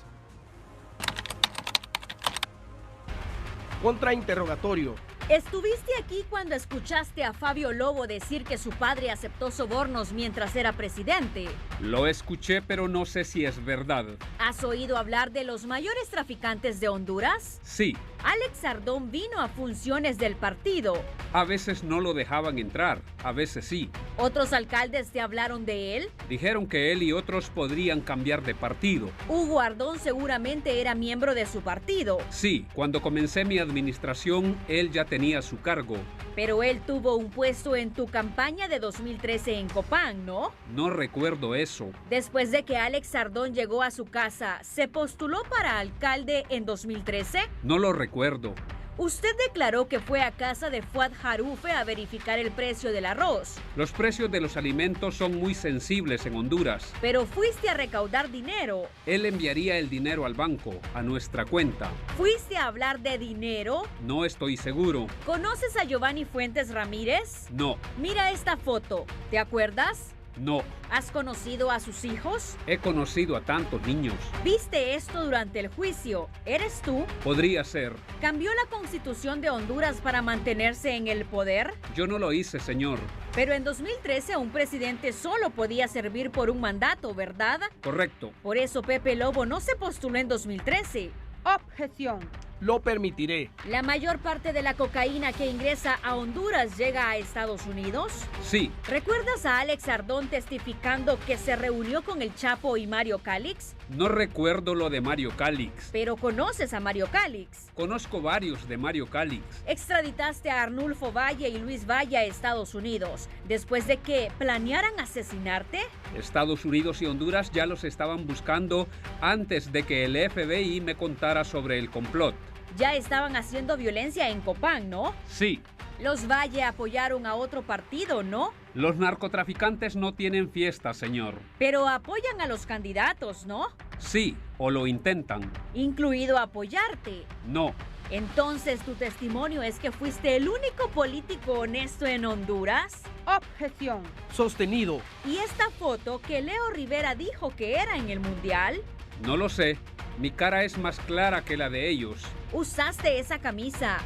Contrainterrogatorio. ¿Estuviste aquí cuando escuchaste a Fabio Lobo decir que su padre aceptó sobornos mientras era presidente? Lo escuché, pero no sé si es verdad. ¿Has oído hablar de los mayores traficantes de Honduras? Sí. Alex Ardón vino a funciones del partido. A veces no lo dejaban entrar, a veces sí. ¿Otros alcaldes te hablaron de él? Dijeron que él y otros podrían cambiar de partido. Hugo Ardón seguramente era miembro de su partido. Sí, cuando comencé mi administración, él ya tenía su cargo. Pero él tuvo un puesto en tu campaña de 2013 en Copán, ¿no? No recuerdo eso. Después de que Alex Ardón llegó a su casa, ¿se postuló para alcalde en 2013? No lo recuerdo. Usted declaró que fue a casa de Fuad Jarufe a verificar el precio del arroz. Los precios de los alimentos son muy sensibles en Honduras. Pero fuiste a recaudar dinero. Él enviaría el dinero al banco, a nuestra cuenta. ¿Fuiste a hablar de dinero? No estoy seguro. ¿Conoces a Giovanni Fuentes Ramírez? No. Mira esta foto. ¿Te acuerdas? No. ¿Has conocido a sus hijos? He conocido a tantos niños. ¿Viste esto durante el juicio? ¿Eres tú? Podría ser. ¿Cambió la Constitución de Honduras para mantenerse en el poder? Yo no lo hice, señor. Pero en 2013 un presidente solo podía servir por un mandato, ¿verdad? Correcto. Por eso Pepe Lobo no se postuló en 2013. Objeción. Lo permitiré. ¿La mayor parte de la cocaína que ingresa a Honduras llega a Estados Unidos? Sí. ¿Recuerdas a Alex Ardón testificando que se reunió con el Chapo y Mario Calix? No recuerdo lo de Mario Calix. ¿Pero conoces a Mario Calix? Conozco varios de Mario Calix. Extraditaste a Arnulfo Valle y Luis Valle a Estados Unidos, después de que planearan asesinarte. Estados Unidos y Honduras ya los estaban buscando antes de que el FBI me contara sobre el complot. Ya estaban haciendo violencia en Copán, ¿no? Sí. Los Valle apoyaron a otro partido, ¿no? Los narcotraficantes no tienen fiesta, señor. Pero apoyan a los candidatos, ¿no? Sí, o lo intentan. Incluido apoyarte. No. Entonces, ¿tu testimonio es que fuiste el único político honesto en Honduras? Objeción. Sostenido. ¿Y esta foto que Leo Rivera dijo que era en el Mundial? No lo sé. Mi cara es más clara que la de ellos. ¿Usaste esa camisa?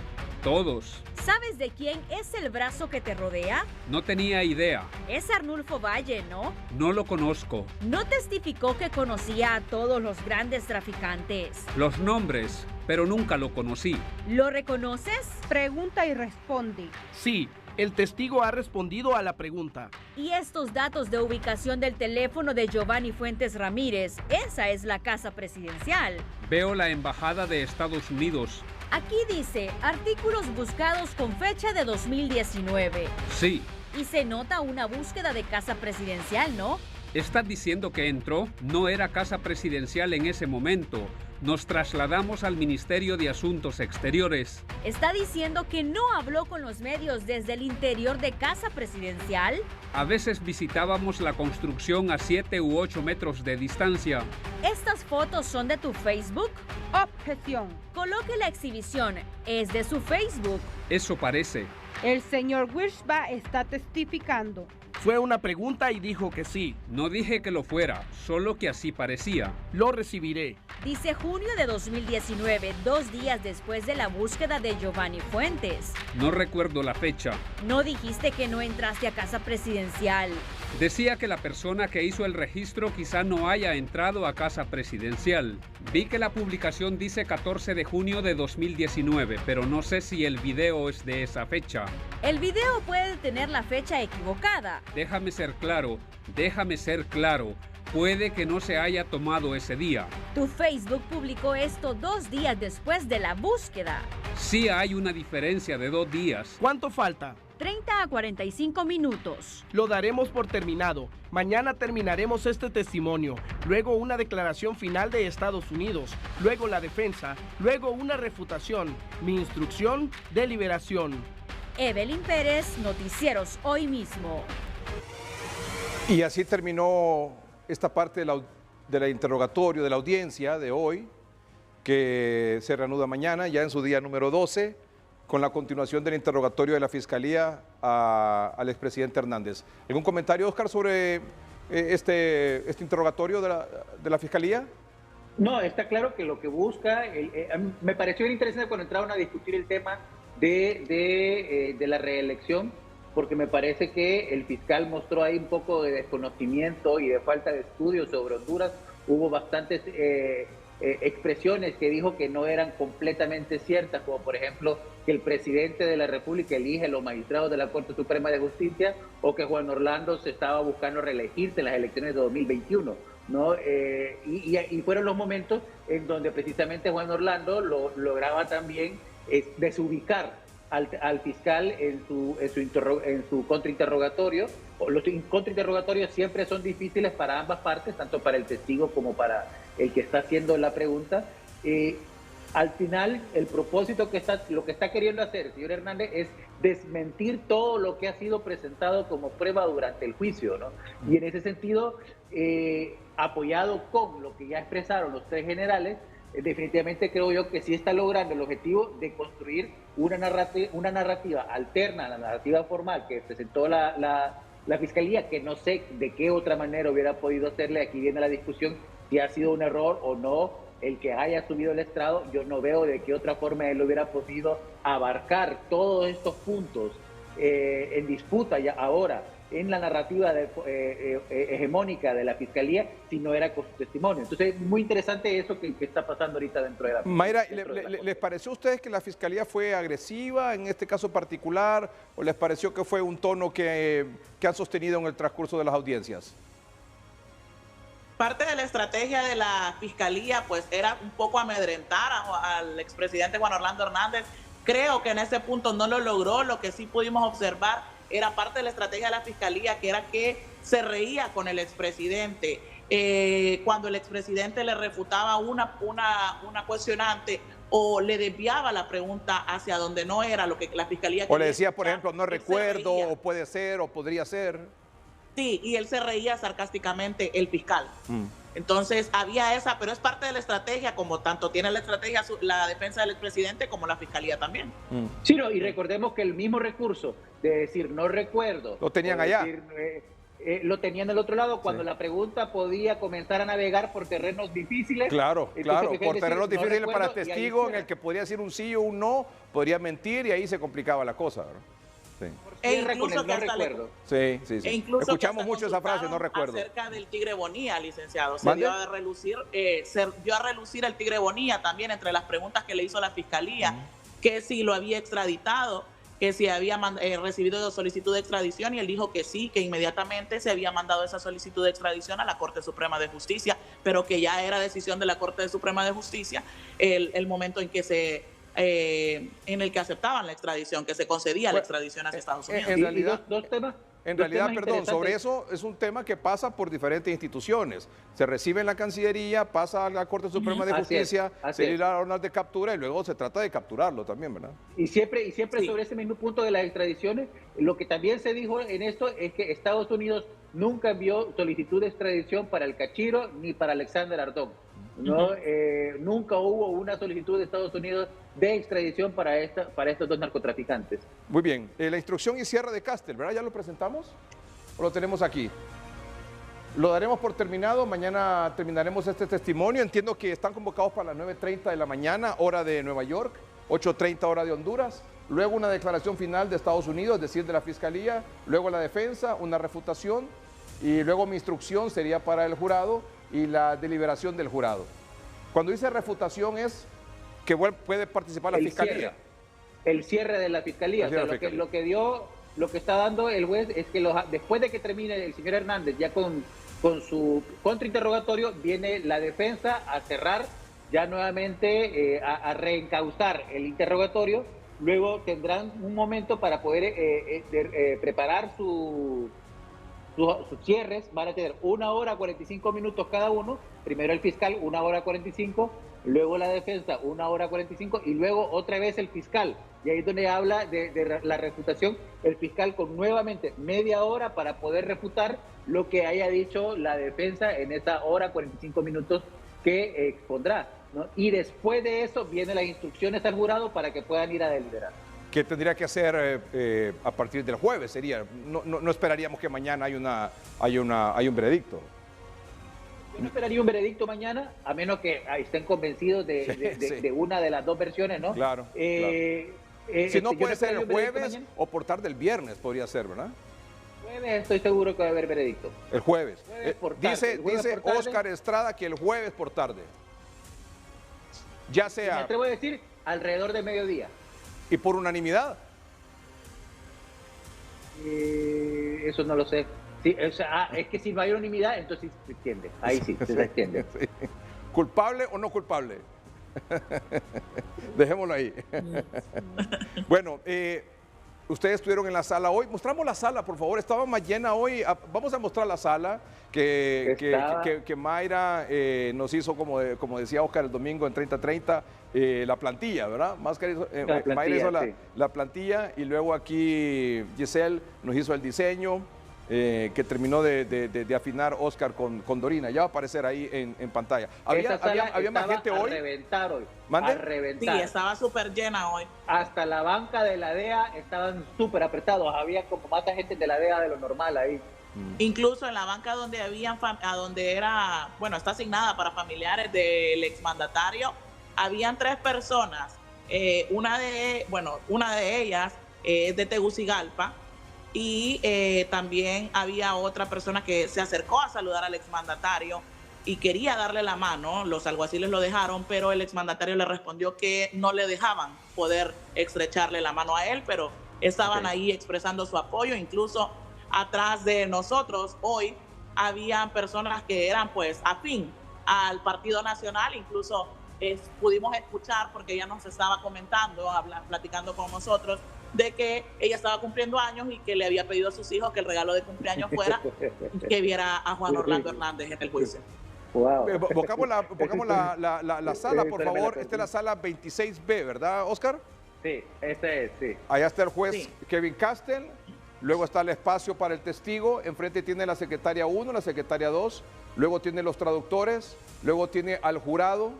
Todos. ¿Sabes de quién es el brazo que te rodea? No tenía idea. Es Arnulfo Valle, ¿no? No lo conozco. No testificó que conocía a todos los grandes traficantes. Los nombres, pero nunca lo conocí. ¿Lo reconoces? Pregunta y responde. Sí. El testigo ha respondido a la pregunta. ¿Y estos datos de ubicación del teléfono de Giovanni Fuentes Ramírez? Esa es la casa presidencial. Veo la embajada de Estados Unidos. Aquí dice, artículos buscados con fecha de 2019. Sí. Y se nota una búsqueda de casa presidencial, ¿no? ¿Estás diciendo que entró? No era casa presidencial en ese momento. Nos trasladamos al Ministerio de Asuntos Exteriores. ¿Está diciendo que no habló con los medios desde el interior de casa presidencial? A veces visitábamos la construcción a 7 u 8 metros de distancia. ¿Estas fotos son de tu Facebook? Objeción. Coloque la exhibición. ¿Es de su Facebook? Eso parece. El señor Wiersba está testificando. Fue una pregunta y dijo que sí. No dije que lo fuera, solo que así parecía. Lo recibiré. Dice junio de 2019, 2 días después de la búsqueda de Giovanni Fuentes. No recuerdo la fecha. No dijiste que no entraste a casa presidencial. Decía que la persona que hizo el registro quizá no haya entrado a casa presidencial. Vi que la publicación dice 14 de junio de 2019, pero no sé si el video es de esa fecha. El video puede tener la fecha equivocada. Déjame ser claro. Puede que no se haya tomado ese día. Tu Facebook publicó esto 2 días después de la búsqueda. Sí hay una diferencia de 2 días. ¿Cuánto falta? 30 a 45 minutos. Lo daremos por terminado. Mañana terminaremos este testimonio, luego una declaración final de Estados Unidos, luego la defensa, luego una refutación, mi instrucción, deliberación. Evelyn Pérez, Noticieros Hoy Mismo. Y así terminó esta parte del interrogatorio, de la audiencia de hoy, que se reanuda mañana, ya en su día número 12, con la continuación del interrogatorio de la Fiscalía al expresidente Hernández. ¿Algún comentario, Oscar, sobre este interrogatorio de la Fiscalía? No, está claro que lo que busca, me pareció bien interesante cuando entraron a discutir el tema de la reelección, porque me parece que el fiscal mostró ahí un poco de desconocimiento y de falta de estudio sobre Honduras. Hubo bastantes expresiones que dijo que no eran completamente ciertas, como por ejemplo que el presidente de la República elige a los magistrados de la Corte Suprema de Justicia, o que Juan Orlando se estaba buscando reelegirse en las elecciones de 2021, ¿no? Y fueron los momentos en donde precisamente Juan Orlando lograba también desubicar al fiscal en su contrainterrogatorio. Los contrainterrogatorios siempre son difíciles para ambas partes, tanto para el testigo como para el que está haciendo la pregunta. Al final, el propósito lo que está queriendo hacer el señor Hernández es desmentir todo lo que ha sido presentado como prueba durante el juicio, ¿no? Y en ese sentido, apoyado con lo que ya expresaron los 3 generales, definitivamente creo yo que sí está logrando el objetivo de construir una narrativa alterna a la narrativa formal que presentó la Fiscalía, que no sé de qué otra manera hubiera podido hacerle. Aquí viene la discusión si ha sido un error o no el que haya subido el estrado. Yo no veo de qué otra forma él hubiera podido abarcar todos estos puntos en disputa ya ahora en la narrativa hegemónica de la Fiscalía, si no era con su testimonio. Entonces, muy interesante eso que está pasando ahorita dentro de la Mayra, ¿les pareció a ustedes que la Fiscalía fue agresiva en este caso particular, o les pareció que fue un tono que han sostenido en el transcurso de las audiencias? Parte de la estrategia de la Fiscalía pues era un poco amedrentar al expresidente Juan Orlando Hernández. Creo que en ese punto no lo logró. Lo que sí pudimos observar era parte de la estrategia de la Fiscalía, que era que se reía con el expresidente. Cuando el expresidente le refutaba una cuestionante o le desviaba la pregunta hacia donde no era lo que la Fiscalía quería. O le decía, por ejemplo, no recuerdo, o puede ser, o podría ser. Sí, y él se reía sarcásticamente, el fiscal. Entonces había esa, pero es parte de la estrategia, como tanto tiene la estrategia la defensa del expresidente como la Fiscalía también. Sí, no, y recordemos que el mismo recurso de decir no recuerdo, lo tenían allá. Lo tenían del otro lado cuando la pregunta podía comenzar a navegar por terrenos difíciles. Claro, por terrenos difíciles no para el testigo, en el que podía decir un sí o un no, podría mentir y ahí se complicaba la cosa, ¿verdad? Sí. Incluso que hasta sí. Escuchamos que mucho esa frase, no recuerdo. Acerca del Tigre Bonilla, licenciado. Se dio a relucir el Tigre Bonilla también entre las preguntas que le hizo la Fiscalía, que si lo había extraditado, que si había recibido solicitud de extradición, y él dijo que sí, que inmediatamente se había mandado esa solicitud de extradición a la Corte Suprema de Justicia, pero que ya era decisión de la Corte Suprema de Justicia el momento en que se en el que aceptaban la extradición, que se concedía la extradición hacia Estados Unidos. En realidad, dos temas. En realidad, perdón, sobre eso es un tema que pasa por diferentes instituciones. Se recibe en la Cancillería, pasa a la Corte Suprema de Justicia, se le da la orden de captura y luego se trata de capturarlo también, ¿verdad? Y siempre sobre ese mismo punto de las extradiciones, lo que también se dijo en esto es que Estados Unidos nunca envió solicitud de extradición para el Cachiro ni para Alexander Ardón. ¿No? Nunca hubo una solicitud de Estados Unidos de extradición para estos dos narcotraficantes. Muy bien. La instrucción y cierre de Castel, ¿verdad? ¿Ya lo presentamos? ¿O lo tenemos aquí? Lo daremos por terminado. Mañana terminaremos este testimonio. Entiendo que están convocados para las 9:30 de la mañana, hora de Nueva York, 8:30 hora de Honduras. Luego una declaración final de Estados Unidos, es decir, de la Fiscalía. Luego la defensa, una refutación. Y luego mi instrucción sería para el jurado y la deliberación del jurado. Cuando dice refutación es que puede participar la Fiscalía. El cierre de la Fiscalía. O sea, lo que está dando el juez es que después de que termine el señor Hernández ya con su contrainterrogatorio, viene la defensa a cerrar ya nuevamente, a reencauzar el interrogatorio. Luego tendrán un momento para poder preparar sus cierres. Van a tener 1 hora 45 minutos cada uno. Primero el fiscal, 1 hora 45, luego la defensa, 1 hora 45 y luego otra vez el fiscal. Y ahí es donde habla de la refutación, el fiscal con nuevamente media hora para poder refutar lo que haya dicho la defensa en esa hora 45 minutos que expondrá, ¿no? Y después de eso vienen las instrucciones al jurado para que puedan ir a deliberar. ¿Qué tendría que hacer a partir del jueves? Sería, no esperaríamos que mañana hay un veredicto. Yo no esperaría un veredicto mañana, a menos que estén convencidos de una de las dos versiones, ¿no? Claro. Si no puede ser el jueves o por tarde el viernes podría ser, ¿verdad? Jueves estoy seguro que va a haber veredicto. El jueves. Dice por Oscar Estrada que el jueves por tarde. Ya sea... Me atrevo a decir alrededor de mediodía. ¿Y por unanimidad? Eso no lo sé. Sí, o sea, es que si no hay unanimidad, entonces se extiende. Ahí sí, se extiende. Sí. ¿Culpable o no culpable? Dejémoslo ahí. Bueno, ustedes estuvieron en la sala hoy. Mostramos la sala, por favor. Estaba más llena hoy. Vamos a mostrar la sala que Mayra nos hizo, como decía Oscar el domingo en 30:30, la plantilla, ¿verdad? Mayra hizo la plantilla y luego aquí Giselle nos hizo el diseño. Que terminó de afinar Oscar con Dorina. Ya va a aparecer ahí en pantalla. ¿Había más gente hoy? A reventar hoy. ¿Mande? A reventar. Sí, estaba súper llena hoy. Hasta la banca de la DEA estaban súper apretados. Había como más gente de la DEA de lo normal ahí. Incluso en la banca donde está asignada para familiares del exmandatario, habían 3 personas. Una de ellas es de Tegucigalpa. Y también había otra persona que se acercó a saludar al exmandatario y quería darle la mano. Los alguaciles lo dejaron, pero el exmandatario le respondió que no le dejaban poder estrecharle la mano a él, pero estaban ahí expresando su apoyo. Incluso atrás de nosotros hoy habían personas que eran pues afín al Partido Nacional. Incluso pudimos escuchar, porque ella nos estaba comentando, platicando con nosotros, de que ella estaba cumpliendo años y que le había pedido a sus hijos que el regalo de cumpleaños fuera que viera a Juan Orlando Hernández en el juicio. Wow. Buscamos la sala, por favor. Esta es la sala 26B, ¿verdad, Oscar? Sí, esta es, sí. Allá está el juez Kevin Castel. Luego está el espacio para el testigo. Enfrente tiene la secretaria 1, la secretaria 2. Luego tiene los traductores. Luego tiene al jurado.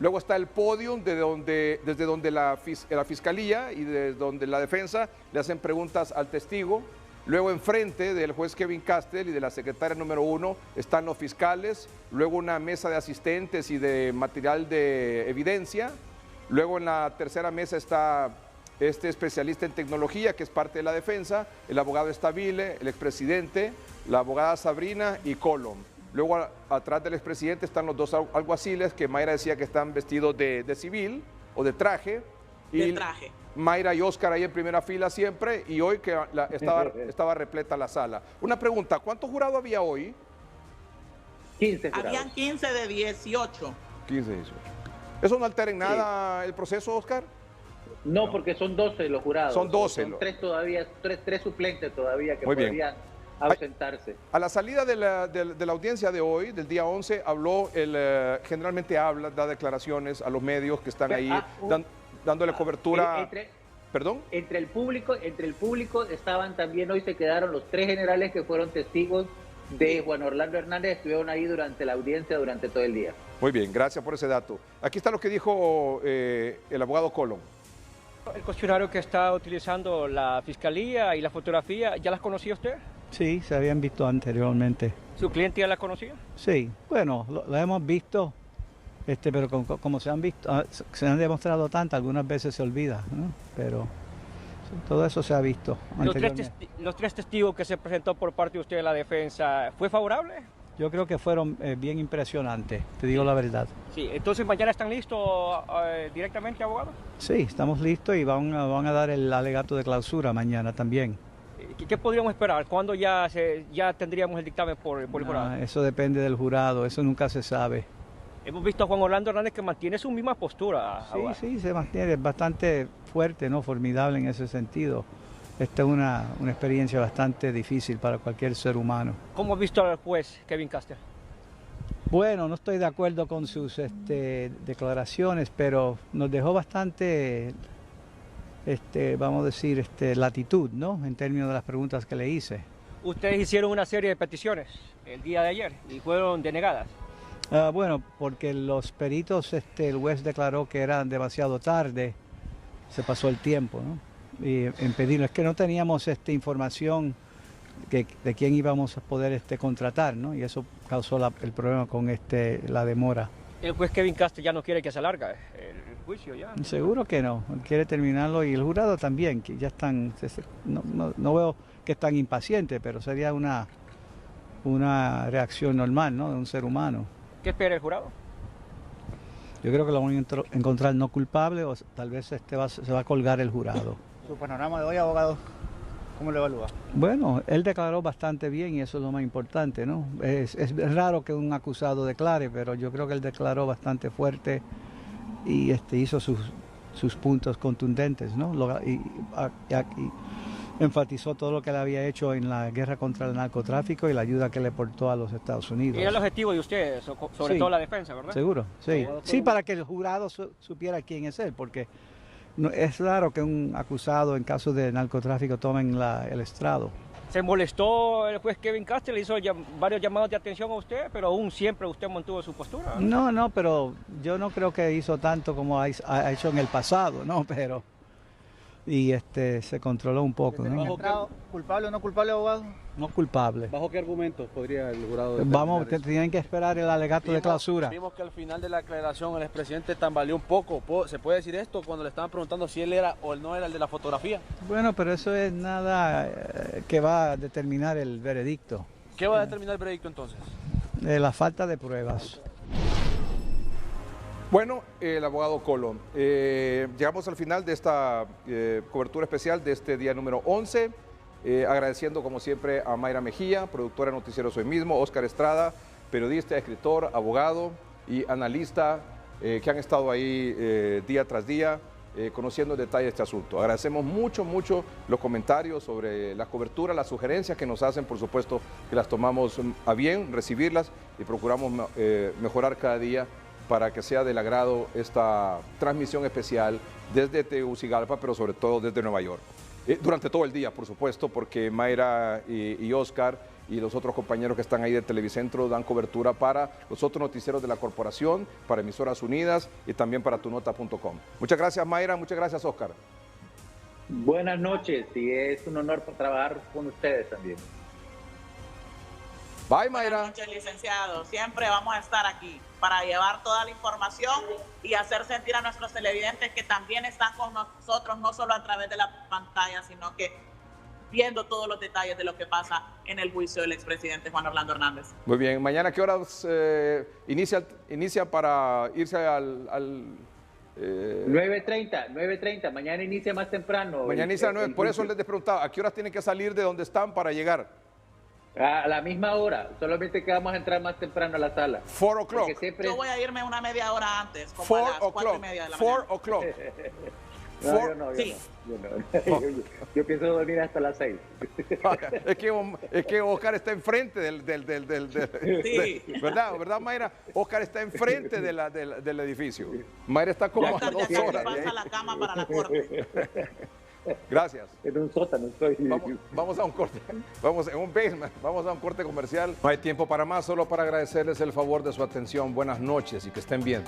Luego está el podium desde donde la fiscalía y desde donde la defensa le hacen preguntas al testigo. Luego enfrente del juez Kevin Castel y de la secretaria número 1 están los fiscales. Luego una mesa de asistentes y de material de evidencia. Luego en la tercera mesa está este especialista en tecnología que es parte de la defensa, el abogado Estabile, el expresidente, la abogada Sabrina y Colom. Luego atrás del expresidente están los 2 alguaciles que Mayra decía que están vestidos de civil o de traje. De traje. Mayra y Oscar ahí en primera fila siempre, y hoy que estaba repleta la sala. Una pregunta, ¿cuántos jurados había hoy? 15 jurados. Habían 15 de 18. 15 de 18. ¿Eso no altera en nada el proceso, Oscar? No, porque son 12 los jurados. Son 12. Son 3 todavía, tres suplentes todavía que Muy bien. podrían ausentarse. A la salida de la audiencia de hoy, del día 11, habló generalmente da declaraciones a los medios que están ahí dándole cobertura. ¿Perdón? Entre el público estaban también, hoy se quedaron los 3 generales que fueron testigos de Juan Orlando Hernández, estuvieron ahí durante la audiencia, durante todo el día. Muy bien, gracias por ese dato. Aquí está lo que dijo el abogado Colón. El cuestionario que está utilizando la Fiscalía y la fotografía, ¿ya las conocía usted? Sí, se habían visto anteriormente. ¿Su cliente ya las conocía? Sí, bueno, lo hemos visto, pero como se han visto, se han demostrado tanto, algunas veces se olvida, ¿no? Pero todo eso se ha visto anteriormente. Los 3 testigos que se presentó por parte de usted en la defensa, ¿fue favorable? Yo creo que fueron bien impresionantes, te digo la verdad. Sí, entonces mañana están listos directamente, abogado. Sí, estamos listos y van a dar el alegato de clausura mañana también. ¿Qué podríamos esperar? ¿Cuándo ya tendríamos el dictamen por el jurado? Eso depende del jurado, eso nunca se sabe. Hemos visto a Juan Orlando Hernández que mantiene su misma postura. Sí, se mantiene, es bastante fuerte, ¿no? Formidable en ese sentido. Esta es una experiencia bastante difícil para cualquier ser humano. ¿Cómo ha visto al juez Kevin Caster? Bueno, no estoy de acuerdo con sus declaraciones, pero nos dejó bastante, vamos a decir, latitud, ¿no? En términos de las preguntas que le hice. Ustedes hicieron una serie de peticiones el día de ayer y fueron denegadas. Bueno, porque los peritos, el juez declaró que era demasiado tarde, se pasó el tiempo, ¿no? Y en pedirlo, es que no teníamos información de quién íbamos a poder contratar, ¿no? Y eso causó el problema con la demora. El juez Kevin Caster ya no quiere que se alargue el juicio ya. Seguro que no, él quiere terminarlo y el jurado también, que ya están, no veo que están impacientes, pero sería una reacción normal, ¿no? De un ser humano. ¿Qué espera el jurado? Yo creo que lo van a encontrar no culpable o tal vez se va a colgar el jurado. Su panorama de hoy, abogado, ¿cómo lo evalúa? Bueno, él declaró bastante bien y eso es lo más importante, ¿no? Es raro que un acusado declare, pero yo creo que él declaró bastante fuerte y hizo sus puntos contundentes, ¿no? Y enfatizó todo lo que él había hecho en la guerra contra el narcotráfico y la ayuda que le aportó a los Estados Unidos. Y era el objetivo de ustedes, sobre todo la defensa, ¿verdad? Seguro, sí. Sí, para que el jurado supiera quién es él, porque es raro que un acusado en caso de narcotráfico tome el estrado. ¿Se molestó el juez Kevin Caster? Le hizo varios llamados de atención a usted, pero aún siempre usted mantuvo su postura. No, pero yo no creo que hizo tanto como ha hecho en el pasado, ¿no? Pero y se controló un poco, ¿no? ¿Culpable o no culpable, abogado? No culpable. ¿Bajo qué argumentos podría el jurado tienen que esperar el alegato de clausura. Vimos que al final de la declaración el expresidente tambaleó un poco. ¿Se puede decir esto cuando le estaban preguntando si él era o él no era el de la fotografía? Bueno, pero eso es nada que va a determinar el veredicto. ¿Qué va a determinar el veredicto entonces? La falta de pruebas. Bueno, el abogado Colón, llegamos al final de esta cobertura especial de este día número 11, agradeciendo como siempre a Mayra Mejía, productora de Noticieros Hoy Mismo, Oscar Estrada, periodista, escritor, abogado y analista que han estado ahí día tras día conociendo en detalle este asunto. Agradecemos mucho los comentarios sobre la cobertura, las sugerencias que nos hacen, por supuesto que las tomamos a bien, recibirlas y procuramos mejorar cada día para que sea del agrado esta transmisión especial desde Tegucigalpa, pero sobre todo desde Nueva York. Durante todo el día, por supuesto, porque Mayra y Oscar y los otros compañeros que están ahí de Televicentro dan cobertura para los otros noticieros de la corporación, para Emisoras Unidas y también para tunota.com. Muchas gracias, Mayra, muchas gracias, Oscar. Buenas noches y es un honor trabajar con ustedes también. Bye, Mayra. Buenas noches, licenciado. Siempre vamos a estar aquí para llevar toda la información y hacer sentir a nuestros televidentes que también están con nosotros, no solo a través de la pantalla, sino que viendo todos los detalles de lo que pasa en el juicio del expresidente Juan Orlando Hernández. Muy bien. ¿Mañana qué horas inicia para irse al 9:30. Mañana inicia más temprano. Mañana inicia a 9. Por eso les preguntaba, ¿a qué horas tienen que salir de donde están para llegar? A la misma hora, solamente que vamos a entrar más temprano a la sala. 4 o'clock. Yo voy a irme una media hora antes, como a las 4:30 de la mañana. 4 o'clock. No, yo pienso dormir hasta las 6. Es que Oscar está enfrente Sí. ¿Verdad, Mayra? Oscar está enfrente del edificio. Mayra está como a 2 horas. Pasa la cama para la corte. Gracias. En un sótano estoy. Vamos a un corte. Vamos en un basement. Vamos a un corte comercial. No hay tiempo para más, solo para agradecerles el favor de su atención. Buenas noches y que estén bien.